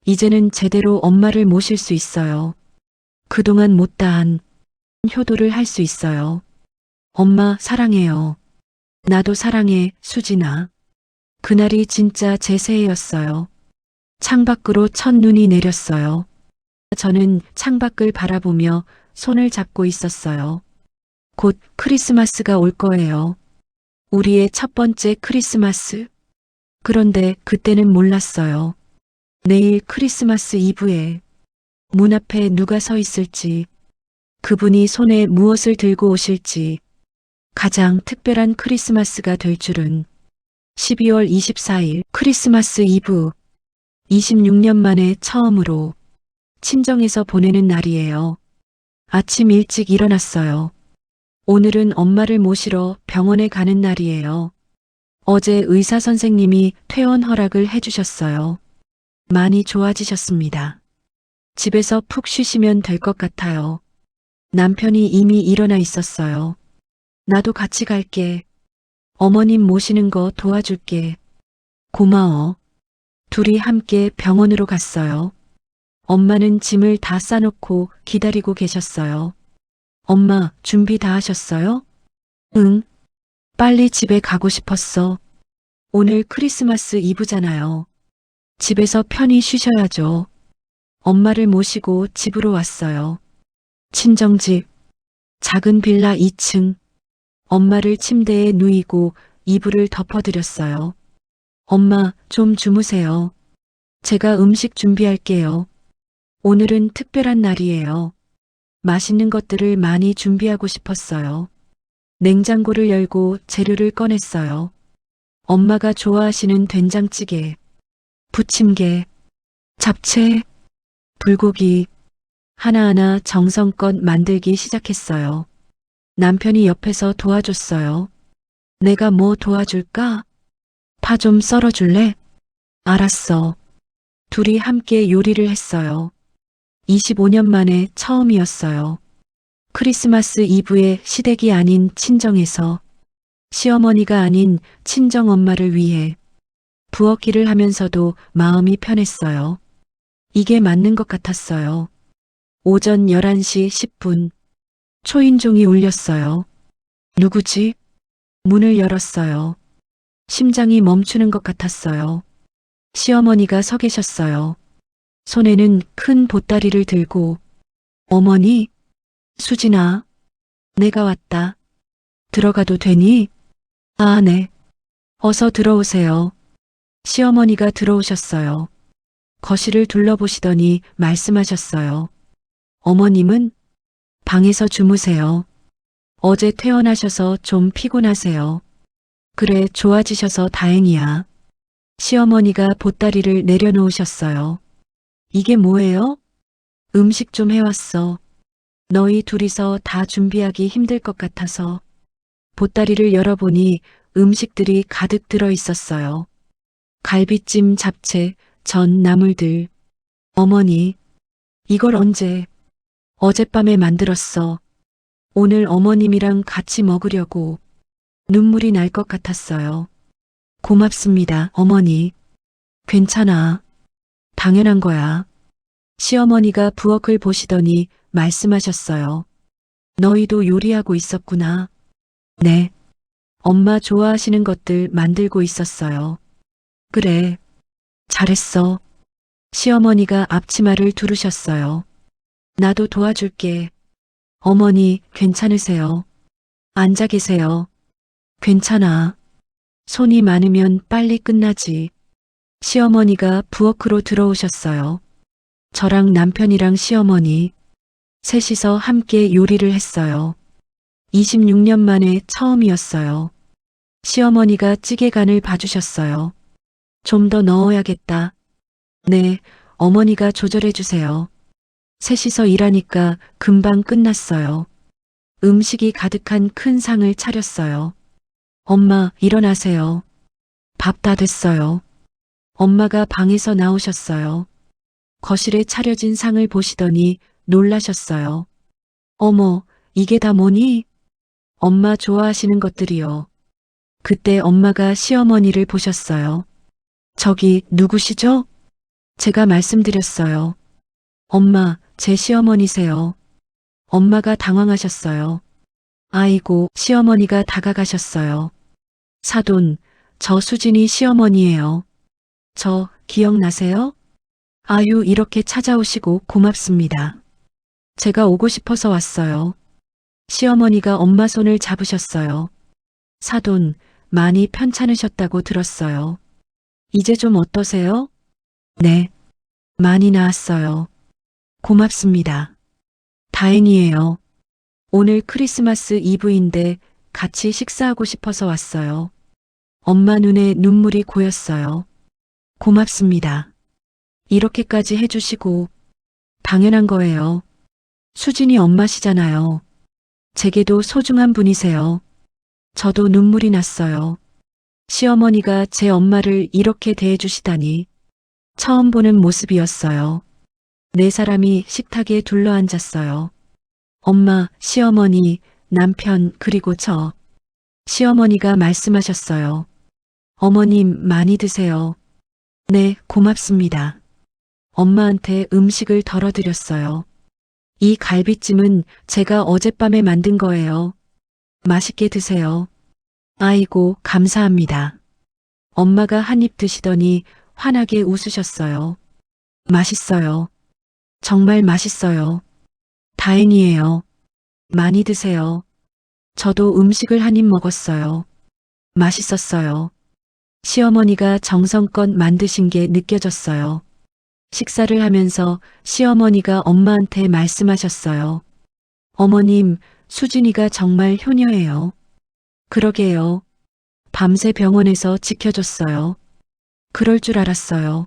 이제는 제대로 엄마를 모실 수 있어요. 그동안 못다한 효도를 할 수 있어요. 엄마 사랑해요. 나도 사랑해, 수진아. 그날이 진짜 제 새해였어요. 창밖으로 첫눈이 내렸어요. 저는 창밖을 바라보며 손을 잡고 있었어요. 곧 크리스마스가 올 거예요. 우리의 첫 번째 크리스마스. 그런데 그때는 몰랐어요. 내일 크리스마스 이브에 문 앞에 누가 서 있을지, 그분이 손에 무엇을 들고 오실지, 가장 특별한 크리스마스가 될 줄은. 12월 24일 크리스마스 이브. 26년 만에 처음으로 친정에서 보내는 날이에요. 아침 일찍 일어났어요. 오늘은 엄마를 모시러 병원에 가는 날이에요. 어제 의사 선생님이 퇴원 허락을 해주셨어요. 많이 좋아지셨습니다. 집에서 푹 쉬시면 될 것 같아요. 남편이 이미 일어나 있었어요. 나도 같이 갈게. 어머님 모시는 거 도와줄게. 고마워. 둘이 함께 병원으로 갔어요. 엄마는 짐을 다 싸놓고 기다리고 계셨어요. 엄마, 준비 다 하셨어요? 응. 빨리 집에 가고 싶었어. 오늘 크리스마스 이브잖아요. 집에서 편히 쉬셔야죠. 엄마를 모시고 집으로 왔어요. 친정집, 작은 빌라 2층. 엄마를 침대에 누이고 이불을 덮어드렸어요. 엄마, 좀 주무세요. 제가 음식 준비할게요. 오늘은 특별한 날이에요. 맛있는 것들을 많이 준비하고 싶었어요. 냉장고를 열고 재료를 꺼냈어요. 엄마가 좋아하시는 된장찌개, 부침개, 잡채, 불고기, 하나하나 정성껏 만들기 시작했어요. 남편이 옆에서 도와줬어요. 내가 뭐 도와줄까? 파 좀 썰어줄래? 알았어. 둘이 함께 요리를 했어요. 25년 만에 처음이었어요. 크리스마스 이브에 시댁이 아닌 친정에서 시어머니가 아닌 친정엄마를 위해 부엌일을 하면서도 마음이 편했어요. 이게 맞는 것 같았어요. 오전 11시 10분 초인종이 울렸어요. 누구지? 문을 열었어요. 심장이 멈추는 것 같았어요. 시어머니가 서 계셨어요. 손에는 큰 보따리를 들고. 어머니? 수진아, 내가 왔다. 들어가도 되니? 아, 네. 어서 들어오세요. 시어머니가 들어오셨어요. 거실을 둘러보시더니 말씀하셨어요. 어머님은 방에서 주무세요. 어제 퇴원하셔서 좀 피곤하세요. 그래, 좋아지셔서 다행이야. 시어머니가 보따리를 내려놓으셨어요. 이게 뭐예요? 음식 좀 해왔어. 너희 둘이서 다 준비하기 힘들 것 같아서. 보따리를 열어보니 음식들이 가득 들어 있었어요. 갈비찜, 잡채, 전, 나물들. 어머니, 이걸 언제? 어젯밤에 만들었어. 오늘 어머님이랑 같이 먹으려고. 눈물이 날 것 같았어요. 고맙습니다, 어머니. 괜찮아. 당연한 거야. 시어머니가 부엌을 보시더니 말씀하셨어요. 너희도 요리하고 있었구나. 네. 엄마 좋아하시는 것들 만들고 있었어요. 그래. 잘했어. 시어머니가 앞치마를 두르셨어요. 나도 도와줄게. 어머니, 괜찮으세요? 앉아 계세요. 괜찮아. 손이 많으면 빨리 끝나지. 시어머니가 부엌으로 들어오셨어요. 저랑 남편이랑 시어머니, 셋이서 함께 요리를 했어요. 26년 만에 처음이었어요. 시어머니가 찌개간을 봐주셨어요. 좀 더 넣어야겠다. 네, 어머니가 조절해 주세요. 셋이서 일하니까 금방 끝났어요. 음식이 가득한 큰 상을 차렸어요. 엄마, 일어나세요. 밥 다 됐어요. 엄마가 방에서 나오셨어요. 거실에 차려진 상을 보시더니 놀라셨어요. 어머, 이게 다 뭐니? 엄마 좋아하시는 것들이요. 그때 엄마가 시어머니를 보셨어요. 저기 누구시죠? 제가 말씀드렸어요. 엄마, 제 시어머니세요. 엄마가 당황하셨어요. 아이고, 시어머니가 다가가셨어요. 사돈, 저 수진이 시어머니예요. 저 기억나세요? 아유, 이렇게 찾아오시고 고맙습니다. 제가 오고 싶어서 왔어요. 시어머니가 엄마 손을 잡으셨어요. 사돈, 많이 편찮으셨다고 들었어요. 이제 좀 어떠세요? 네, 많이 나았어요. 고맙습니다. 다행이에요. 오늘 크리스마스 이브인데 같이 식사하고 싶어서 왔어요. 엄마 눈에 눈물이 고였어요. 고맙습니다. 이렇게까지 해주시고, 당연한 거예요. 수진이 엄마시잖아요. 제게도 소중한 분이세요. 저도 눈물이 났어요. 시어머니가 제 엄마를 이렇게 대해주시다니. 처음 보는 모습이었어요. 네 사람이 식탁에 둘러앉았어요. 엄마, 시어머니, 남편, 그리고 저. 시어머니가 말씀하셨어요. 어머님, 많이 드세요. 네, 고맙습니다. 엄마한테 음식을 덜어드렸어요. 이 갈비찜은 제가 어젯밤에 만든 거예요. 맛있게 드세요. 아이고, 감사합니다. 엄마가 한 입 드시더니 환하게 웃으셨어요. 맛있어요. 정말 맛있어요. 다행이에요. 많이 드세요. 저도 음식을 한 입 먹었어요. 맛있었어요. 시어머니가 정성껏 만드신 게 느껴졌어요. 식사를 하면서 시어머니가 엄마한테 말씀하셨어요. 어머님, 수진이가 정말 효녀예요. 그러게요. 밤새 병원에서 지켜줬어요. 그럴 줄 알았어요.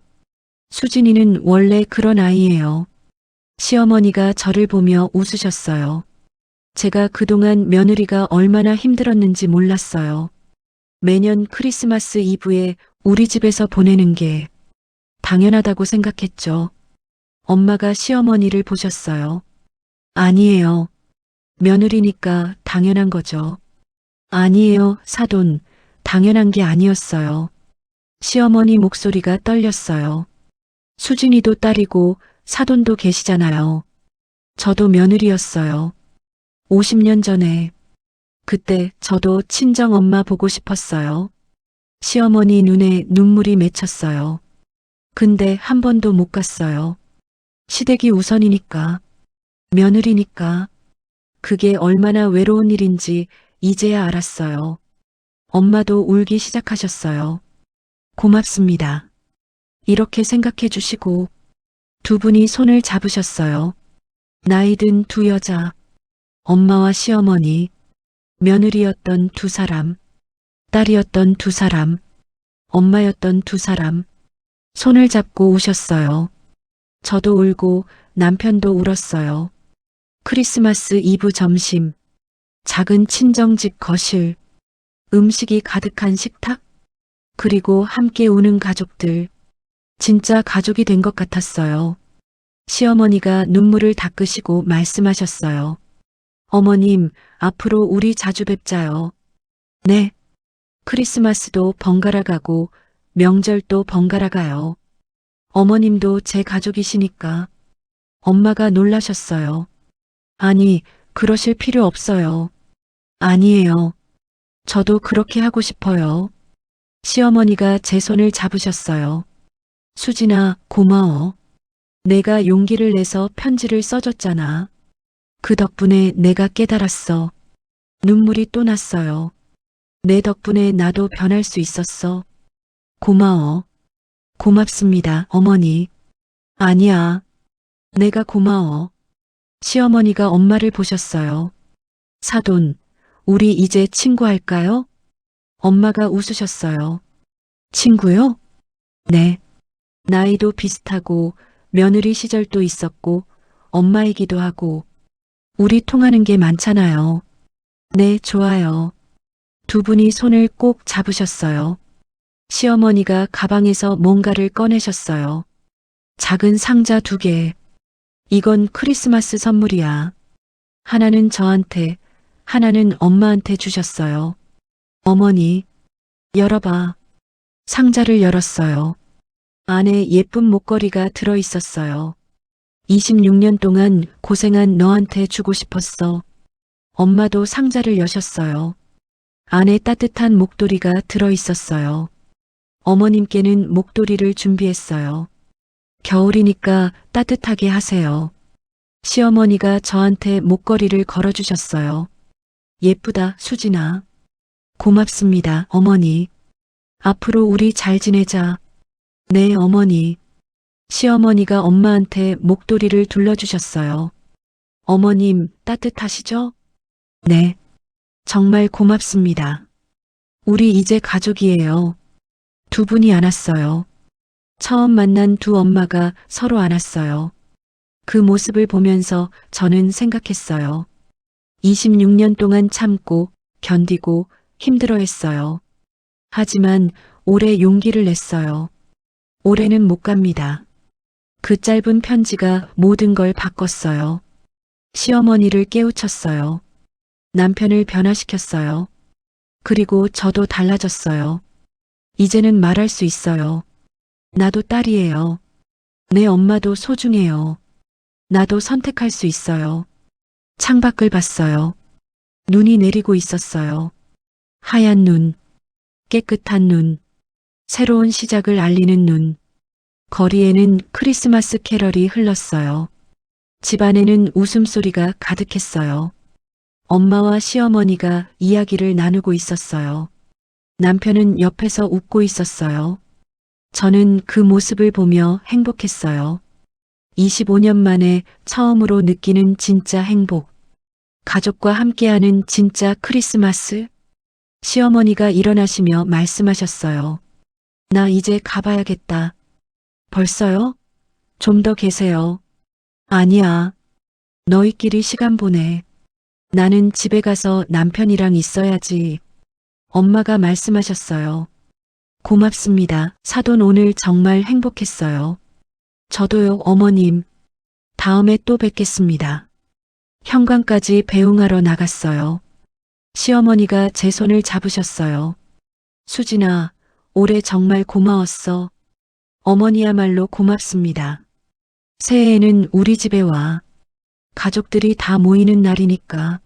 수진이는 원래 그런 아이예요. 시어머니가 저를 보며 웃으셨어요. 제가 그동안 며느리가 얼마나 힘들었는지 몰랐어요. 매년 크리스마스 이브에 우리 집에서 보내는 게 당연하다고 생각했죠. 엄마가 시어머니를 보셨어요. 아니에요. 며느리니까 당연한 거죠. 아니에요, 사돈. 당연한 게 아니었어요. 시어머니 목소리가 떨렸어요. 수진이도 딸이고 사돈도 계시잖아요. 저도 며느리였어요. 50년 전에. 그때 저도 친정 엄마 보고 싶었어요. 시어머니 눈에 눈물이 맺혔어요. 근데 한 번도 못 갔어요. 시댁이 우선이니까. 며느리니까. 그게 얼마나 외로운 일인지 이제야 알았어요. 엄마도 울기 시작하셨어요. 고맙습니다. 이렇게 생각해 주시고 두 분이 손을 잡으셨어요. 나이 든 두 여자, 엄마와 시어머니, 며느리였던 두 사람, 딸이었던 두 사람, 엄마였던 두 사람, 손을 잡고 우셨어요. 저도 울고 남편도 울었어요. 크리스마스 이브 점심, 작은 친정집 거실, 음식이 가득한 식탁, 그리고 함께 우는 가족들, 진짜 가족이 된 것 같았어요. 시어머니가 눈물을 닦으시고 말씀하셨어요. 어머님, 앞으로 우리 자주 뵙자요. 네. 크리스마스도 번갈아 가고 명절도 번갈아 가요. 어머님도 제 가족이시니까. 엄마가 놀라셨어요. 아니, 그러실 필요 없어요. 아니에요. 저도 그렇게 하고 싶어요. 시어머니가 제 손을 잡으셨어요. 수진아, 고마워. 내가 용기를 내서 편지를 써줬잖아. 그 덕분에 내가 깨달았어. 눈물이 또 났어요. 내 덕분에 나도 변할 수 있었어. 고마워. 고맙습니다, 어머니. 아니야. 내가 고마워. 시어머니가 엄마를 보셨어요. 사돈, 우리 이제 친구할까요? 엄마가 웃으셨어요. 친구요? 네. 나이도 비슷하고 며느리 시절도 있었고 엄마이기도 하고 우리 통하는 게 많잖아요. 네, 좋아요. 두 분이 손을 꼭 잡으셨어요. 시어머니가 가방에서 뭔가를 꺼내셨어요. 작은 상자 2개. 이건 크리스마스 선물이야. 하나는 저한테, 하나는 엄마한테 주셨어요. 어머니, 열어봐. 상자를 열었어요. 안에 예쁜 목걸이가 들어 있었어요. 26년 동안 고생한 너한테 주고 싶었어. 엄마도 상자를 여셨어요. 안에 따뜻한 목도리가 들어 있었어요. 어머님께는 목도리를 준비했어요. 겨울이니까 따뜻하게 하세요. 시어머니가 저한테 목걸이를 걸어주셨어요. 예쁘다, 수진아. 고맙습니다, 어머니. 앞으로 우리 잘 지내자. 네, 어머니. 시어머니가 엄마한테 목도리를 둘러주셨어요. 어머님, 따뜻하시죠? 네. 정말 고맙습니다. 우리 이제 가족이에요. 두 분이 안았어요. 처음 만난 두 엄마가 서로 안았어요. 그 모습을 보면서 저는 생각했어요. 26년 동안 참고, 견디고, 힘들어했어요. 하지만 올해 용기를 냈어요. 올해는 못 갑니다. 그 짧은 편지가 모든 걸 바꿨어요. 시어머니를 깨우쳤어요. 남편을 변화시켰어요. 그리고 저도 달라졌어요. 이제는 말할 수 있어요. 나도 딸이에요. 내 엄마도 소중해요. 나도 선택할 수 있어요. 창밖을 봤어요. 눈이 내리고 있었어요. 하얀 눈, 깨끗한 눈, 새로운 시작을 알리는 눈. 거리에는 크리스마스 캐럴이 흘렀어요. 집안에는 웃음소리가 가득했어요. 엄마와 시어머니가 이야기를 나누고 있었어요. 남편은 옆에서 웃고 있었어요. 저는 그 모습을 보며 행복했어요. 25년 만에 처음으로 느끼는 진짜 행복. 가족과 함께하는 진짜 크리스마스. 시어머니가 일어나시며 말씀하셨어요. 나 이제 가봐야겠다. 벌써요? 좀 더 계세요. 아니야. 너희끼리 시간 보내. 나는 집에 가서 남편이랑 있어야지. 엄마가 말씀하셨어요. 고맙습니다. 사돈 오늘 정말 행복했어요. 저도요, 어머님. 다음에 또 뵙겠습니다. 현관까지 배웅하러 나갔어요. 시어머니가 제 손을 잡으셨어요. 수진아, 올해 정말 고마웠어. 어머니야말로 고맙습니다. 새해에는 우리 집에 와. 가족들이 다 모이는 날이니까.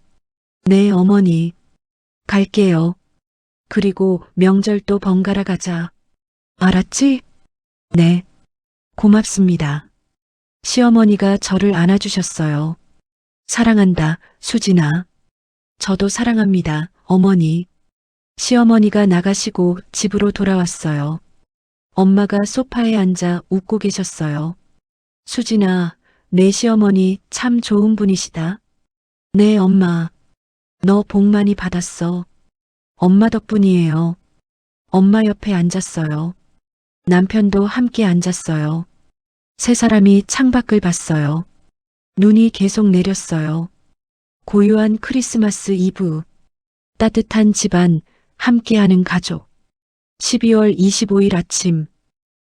네, 어머니. 갈게요. 그리고 명절도 번갈아 가자. 알았지? 네. 고맙습니다. 시어머니가 저를 안아주셨어요. 사랑한다, 수진아. 저도 사랑합니다, 어머니. 시어머니가 나가시고 집으로 돌아왔어요. 엄마가 소파에 앉아 웃고 계셨어요. 수진아, 내 시어머니 참 좋은 분이시다. 네, 엄마. 너 복 많이 받았어. 엄마 덕분이에요. 엄마 옆에 앉았어요. 남편도 함께 앉았어요. 세 사람이 창밖을 봤어요. 눈이 계속 내렸어요. 고요한 크리스마스 이브. 따뜻한 집안, 함께하는 가족. 12월 25일 아침.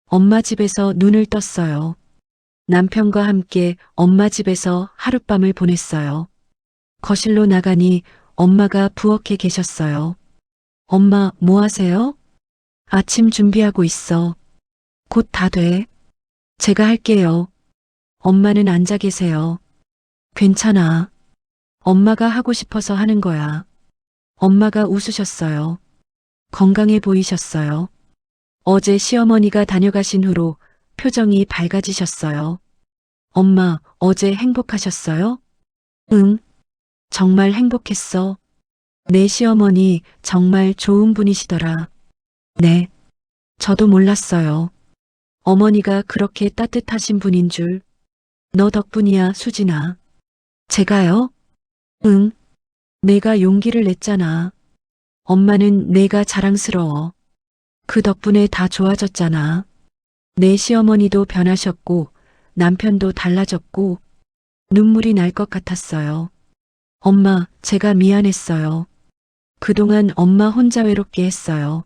엄마 집에서 눈을 떴어요. 남편과 함께 엄마 집에서 하룻밤을 보냈어요. 거실로 나가니 엄마가 부엌에 계셨어요. 엄마, 뭐 하세요? 아침 준비하고 있어. 곧 다 돼. 제가 할게요. 엄마는 앉아 계세요. 괜찮아. 엄마가 하고 싶어서 하는 거야. 엄마가 웃으셨어요. 건강해 보이셨어요. 어제 시어머니가 다녀가신 후로 표정이 밝아지셨어요. 엄마, 어제 행복하셨어요? 응, 정말 행복했어. 내 시어머니 정말 좋은 분이시더라. 네, 저도 몰랐어요. 어머니가 그렇게 따뜻하신 분인 줄. 너 덕분이야, 수진아. 제가요? 응, 내가 용기를 냈잖아. 엄마는 내가 자랑스러워. 그 덕분에 다 좋아졌잖아. 내 시어머니도 변하셨고, 남편도 달라졌고, 눈물이 날 것 같았어요. 엄마, 제가 미안했어요. 그동안 엄마 혼자 외롭게 했어요.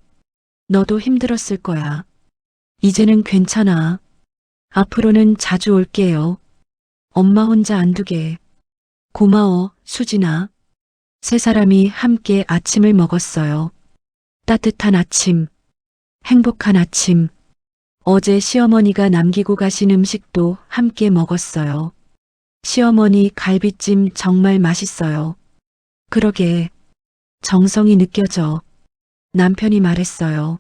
너도 힘들었을 거야. 이제는 괜찮아. 앞으로는 자주 올게요. 엄마 혼자 안 두게. 고마워, 수진아. 세 사람이 함께 아침을 먹었어요. 따뜻한 아침, 행복한 아침. 어제 시어머니가 남기고 가신 음식도 함께 먹었어요. 시어머니 갈비찜 정말 맛있어요. 그러게, 정성이 느껴져. 남편이 말했어요.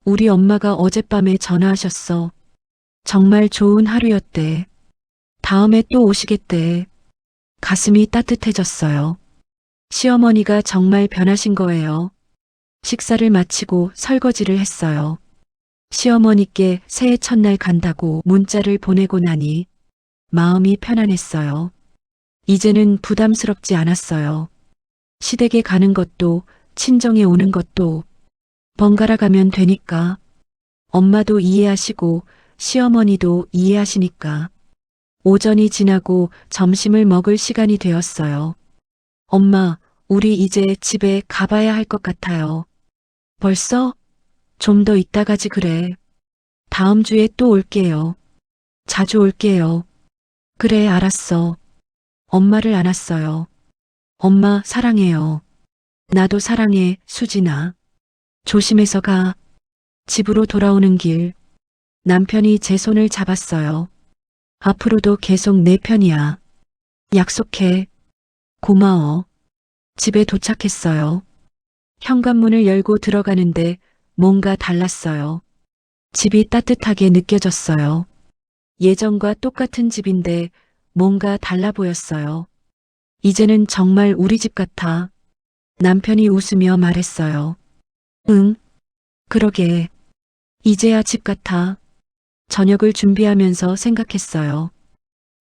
우리 엄마가 어젯밤에 전화하셨어. 정말 좋은 하루였대. 다음에 또 오시겠대. 가슴이 따뜻해졌어요. 시어머니가 정말 변하신 거예요. 식사를 마치고 설거지를 했어요. 시어머니께 새해 첫날 간다고 문자를 보내고 나니 마음이 편안했어요. 이제는 부담스럽지 않았어요. 시댁에 가는 것도 친정에 오는 것도 번갈아 가면 되니까. 엄마도 이해하시고 시어머니도 이해하시니까. 오전이 지나고 점심을 먹을 시간이 되었어요. 엄마, 우리 이제 집에 가봐야 할 것 같아요. 벌써? 좀 더 이따 가지 그래. 다음 주에 또 올게요. 자주 올게요. 그래, 알았어. 엄마를 안았어요. 엄마, 사랑해요. 나도 사랑해, 수진아. 조심해서 가. 집으로 돌아오는 길. 남편이 제 손을 잡았어요. 앞으로도 계속 내 편이야. 약속해. 고마워. 집에 도착했어요. 현관문을 열고 들어가는데 뭔가 달랐어요. 집이 따뜻하게 느껴졌어요. 예전과 똑같은 집인데 뭔가 달라 보였어요. 이제는 정말 우리 집 같아. 남편이 웃으며 말했어요. 응, 그러게. 이제야 집 같아. 저녁을 준비하면서 생각했어요.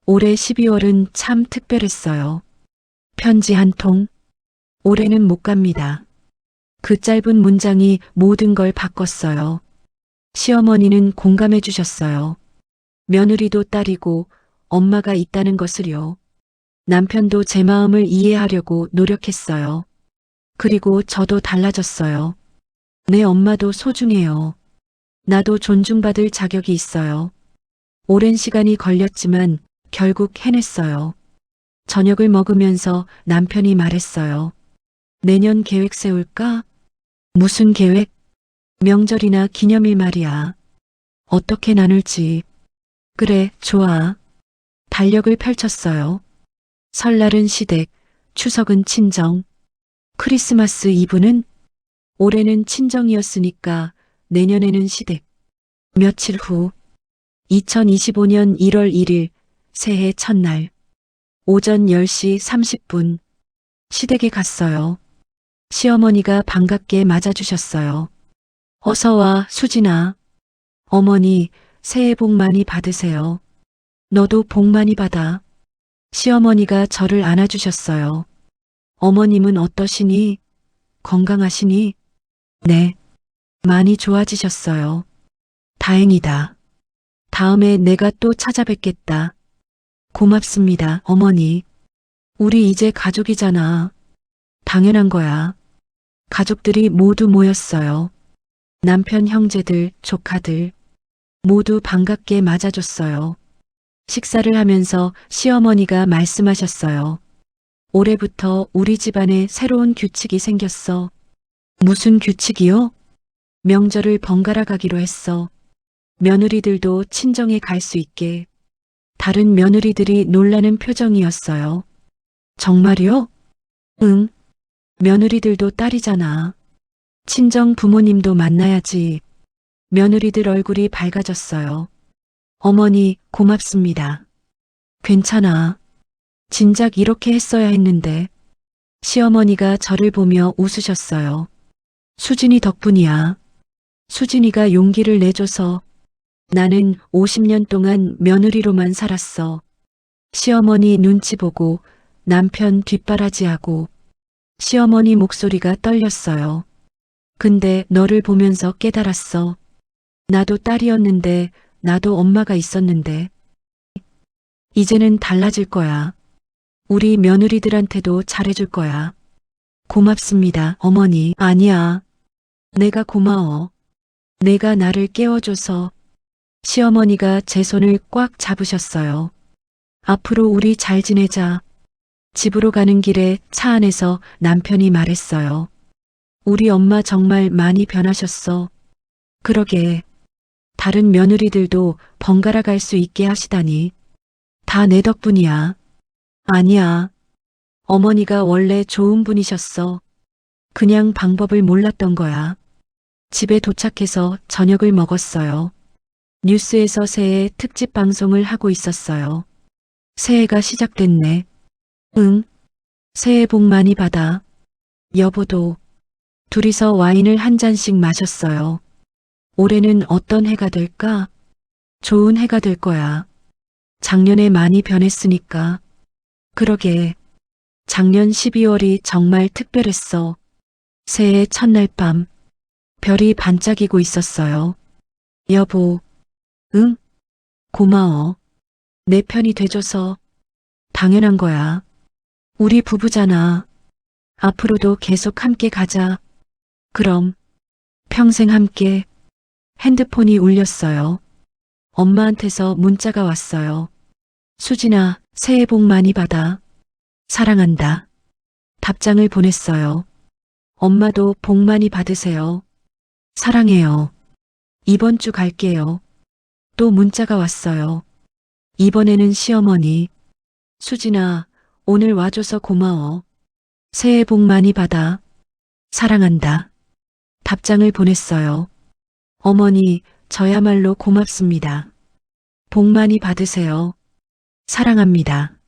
올해 12월은 참 특별했어요. 편지 한 통. 올해는 못 갑니다. 그 짧은 문장이 모든 걸 바꿨어요. 시어머니는 공감해 주셨어요. 며느리도 딸이고 엄마가 있다는 것을요. 남편도 제 마음을 이해하려고 노력했어요. 그리고 저도 달라졌어요. 내 엄마도 소중해요. 나도 존중받을 자격이 있어요. 오랜 시간이 걸렸지만 결국 해냈어요. 저녁을 먹으면서 남편이 말했어요. 내년 계획 세울까? 무슨 계획? 명절이나 기념일 말이야. 어떻게 나눌지. 그래, 좋아. 달력을 펼쳤어요. 설날은 시댁, 추석은 친정, 크리스마스 이브는 올해는 친정이었으니까 내년에는 시댁. 며칠 후 2025년 1월 1일 새해 첫날 오전 10시 30분 시댁에 갔어요. 시어머니가 반갑게 맞아주셨어요. 어서 와, 수진아. 어머니, 새해 복 많이 받으세요. 너도 복 많이 받아. 시어머니가 저를 안아주셨어요. 어머님은 어떠시니? 건강하시니? 네, 많이 좋아지셨어요. 다행이다. 다음에 내가 또 찾아뵙겠다. 고맙습니다, 어머니. 우리 이제 가족이잖아. 당연한 거야. 가족들이 모두 모였어요. 남편 형제들, 조카들 모두 반갑게 맞아줬어요. 식사를 하면서 시어머니가 말씀하셨어요. 올해부터 우리 집안에 새로운 규칙이 생겼어. 무슨 규칙이요? 명절을 번갈아 가기로 했어. 며느리들도 친정에 갈 수 있게. 다른 며느리들이 놀라는 표정이었어요. 정말요? 응. 며느리들도 딸이잖아. 친정 부모님도 만나야지. 며느리들 얼굴이 밝아졌어요. 어머니, 고맙습니다. 괜찮아. 진작 이렇게 했어야 했는데. 시어머니가 저를 보며 웃으셨어요. 수진이 덕분이야. 수진이가 용기를 내줘서. 나는 50년 동안 며느리로만 살았어. 시어머니 눈치 보고 남편 뒷바라지하고. 시어머니 목소리가 떨렸어요. 근데 너를 보면서 깨달았어. 나도 딸이었는데, 나도 엄마가 있었는데. 이제는 달라질 거야. 우리 며느리들한테도 잘해줄 거야. 고맙습니다, 어머니. 아니야. 내가 고마워. 내가 나를 깨워줘서. 시어머니가 제 손을 꽉 잡으셨어요. 앞으로 우리 잘 지내자. 집으로 가는 길에 차 안에서 남편이 말했어요. 우리 엄마 정말 많이 변하셨어. 그러게. 다른 며느리들도 번갈아 갈 수 있게 하시다니. 다 내 덕분이야. 아니야. 어머니가 원래 좋은 분이셨어. 그냥 방법을 몰랐던 거야. 집에 도착해서 저녁을 먹었어요. 뉴스에서 새해 특집 방송을 하고 있었어요. 새해가 시작됐네. 응. 새해 복 많이 받아. 여보도. 둘이서 와인을 한 잔씩 마셨어요. 올해는 어떤 해가 될까? 좋은 해가 될 거야. 작년에 많이 변했으니까. 그러게. 작년 12월이 정말 특별했어. 새해 첫날 밤. 별이 반짝이고 있었어요. 여보. 응? 고마워. 내 편이 돼줘서. 당연한 거야. 우리 부부잖아. 앞으로도 계속 함께 가자. 그럼. 평생 함께. 핸드폰이 울렸어요. 엄마한테서 문자가 왔어요. 수진아, 새해 복 많이 받아. 사랑한다. 답장을 보냈어요. 엄마도 복 많이 받으세요. 사랑해요. 이번 주 갈게요. 또 문자가 왔어요. 이번에는 시어머니. 수진아, 오늘 와줘서 고마워. 새해 복 많이 받아. 사랑한다. 답장을 보냈어요. 어머니, 저야말로 고맙습니다. 복 많이 받으세요. 사랑합니다.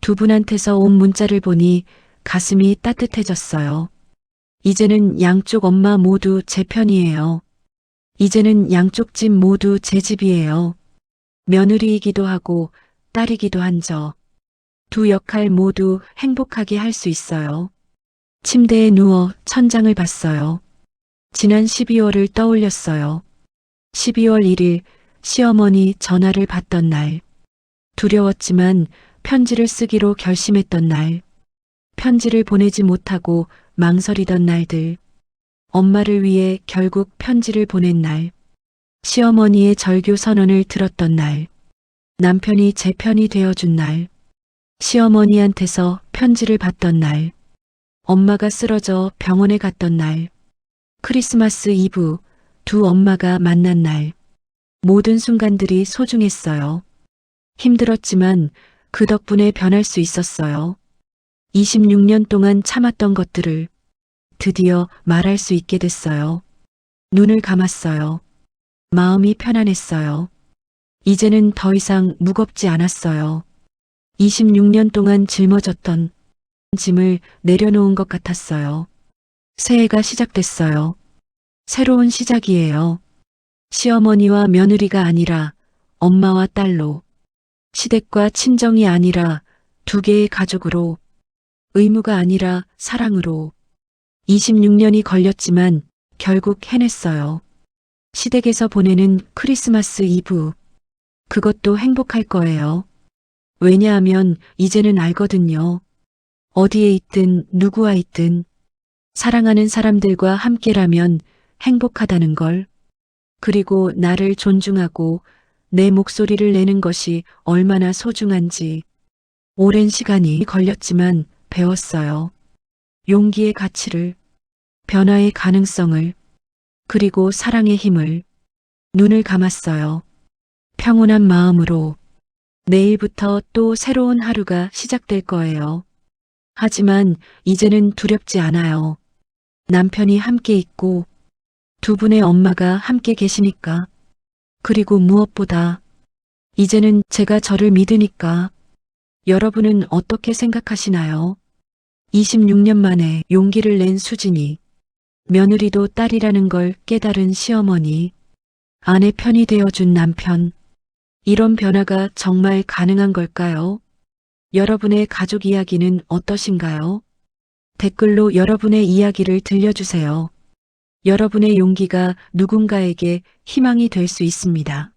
두 분한테서 온 문자를 보니 가슴이 따뜻해졌어요. 이제는 양쪽 엄마 모두 제 편이에요. 이제는 양쪽 집 모두 제 집이에요. 며느리이기도 하고 딸이기도 한 저. 두 역할 모두 행복하게 할 수 있어요. 침대에 누워 천장을 봤어요. 지난 12월을 떠올렸어요. 12월 1일 시어머니 전화를 받던 날. 두려웠지만 편지를 쓰기로 결심했던 날. 편지를 보내지 못하고 망설이던 날들. 엄마를 위해 결국 편지를 보낸 날. 시어머니의 절교 선언을 들었던 날. 남편이 제 편이 되어준 날. 시어머니한테서 편지를 받던 날. 엄마가 쓰러져 병원에 갔던 날. 크리스마스 이브 두 엄마가 만난 날. 모든 순간들이 소중했어요. 힘들었지만 그 덕분에 변할 수 있었어요. 26년 동안 참았던 것들을 드디어 말할 수 있게 됐어요. 눈을 감았어요. 마음이 편안했어요. 이제는 더 이상 무겁지 않았어요. 26년 동안 짊어졌던 짐을 내려놓은 것 같았어요. 새해가 시작됐어요. 새로운 시작이에요. 시어머니와 며느리가 아니라 엄마와 딸로. 시댁과 친정이 아니라 두 개의 가족으로. 의무가 아니라 사랑으로. 26년이 걸렸지만 결국 해냈어요. 시댁에서 보내는 크리스마스 이브. 그것도 행복할 거예요. 왜냐하면 이제는 알거든요. 어디에 있든 누구와 있든 사랑하는 사람들과 함께라면 행복하다는 걸. 그리고 나를 존중하고 내 목소리를 내는 것이 얼마나 소중한지. 오랜 시간이 걸렸지만 배웠어요. 용기의 가치를, 변화의 가능성을, 그리고 사랑의 힘을. 눈을 감았어요. 평온한 마음으로. 내일부터 또 새로운 하루가 시작될 거예요. 하지만 이제는 두렵지 않아요. 남편이 함께 있고 두 분의 엄마가 함께 계시니까. 그리고 무엇보다 이제는 제가 저를 믿으니까. 여러분은 어떻게 생각하시나요? 26년 만에 용기를 낸 수진이, 며느리도 딸이라는 걸 깨달은 시어머니, 아내 편이 되어준 남편, 이런 변화가 정말 가능한 걸까요? 여러분의 가족 이야기는 어떠신가요? 댓글로 여러분의 이야기를 들려주세요. 여러분의 용기가 누군가에게 희망이 될 수 있습니다.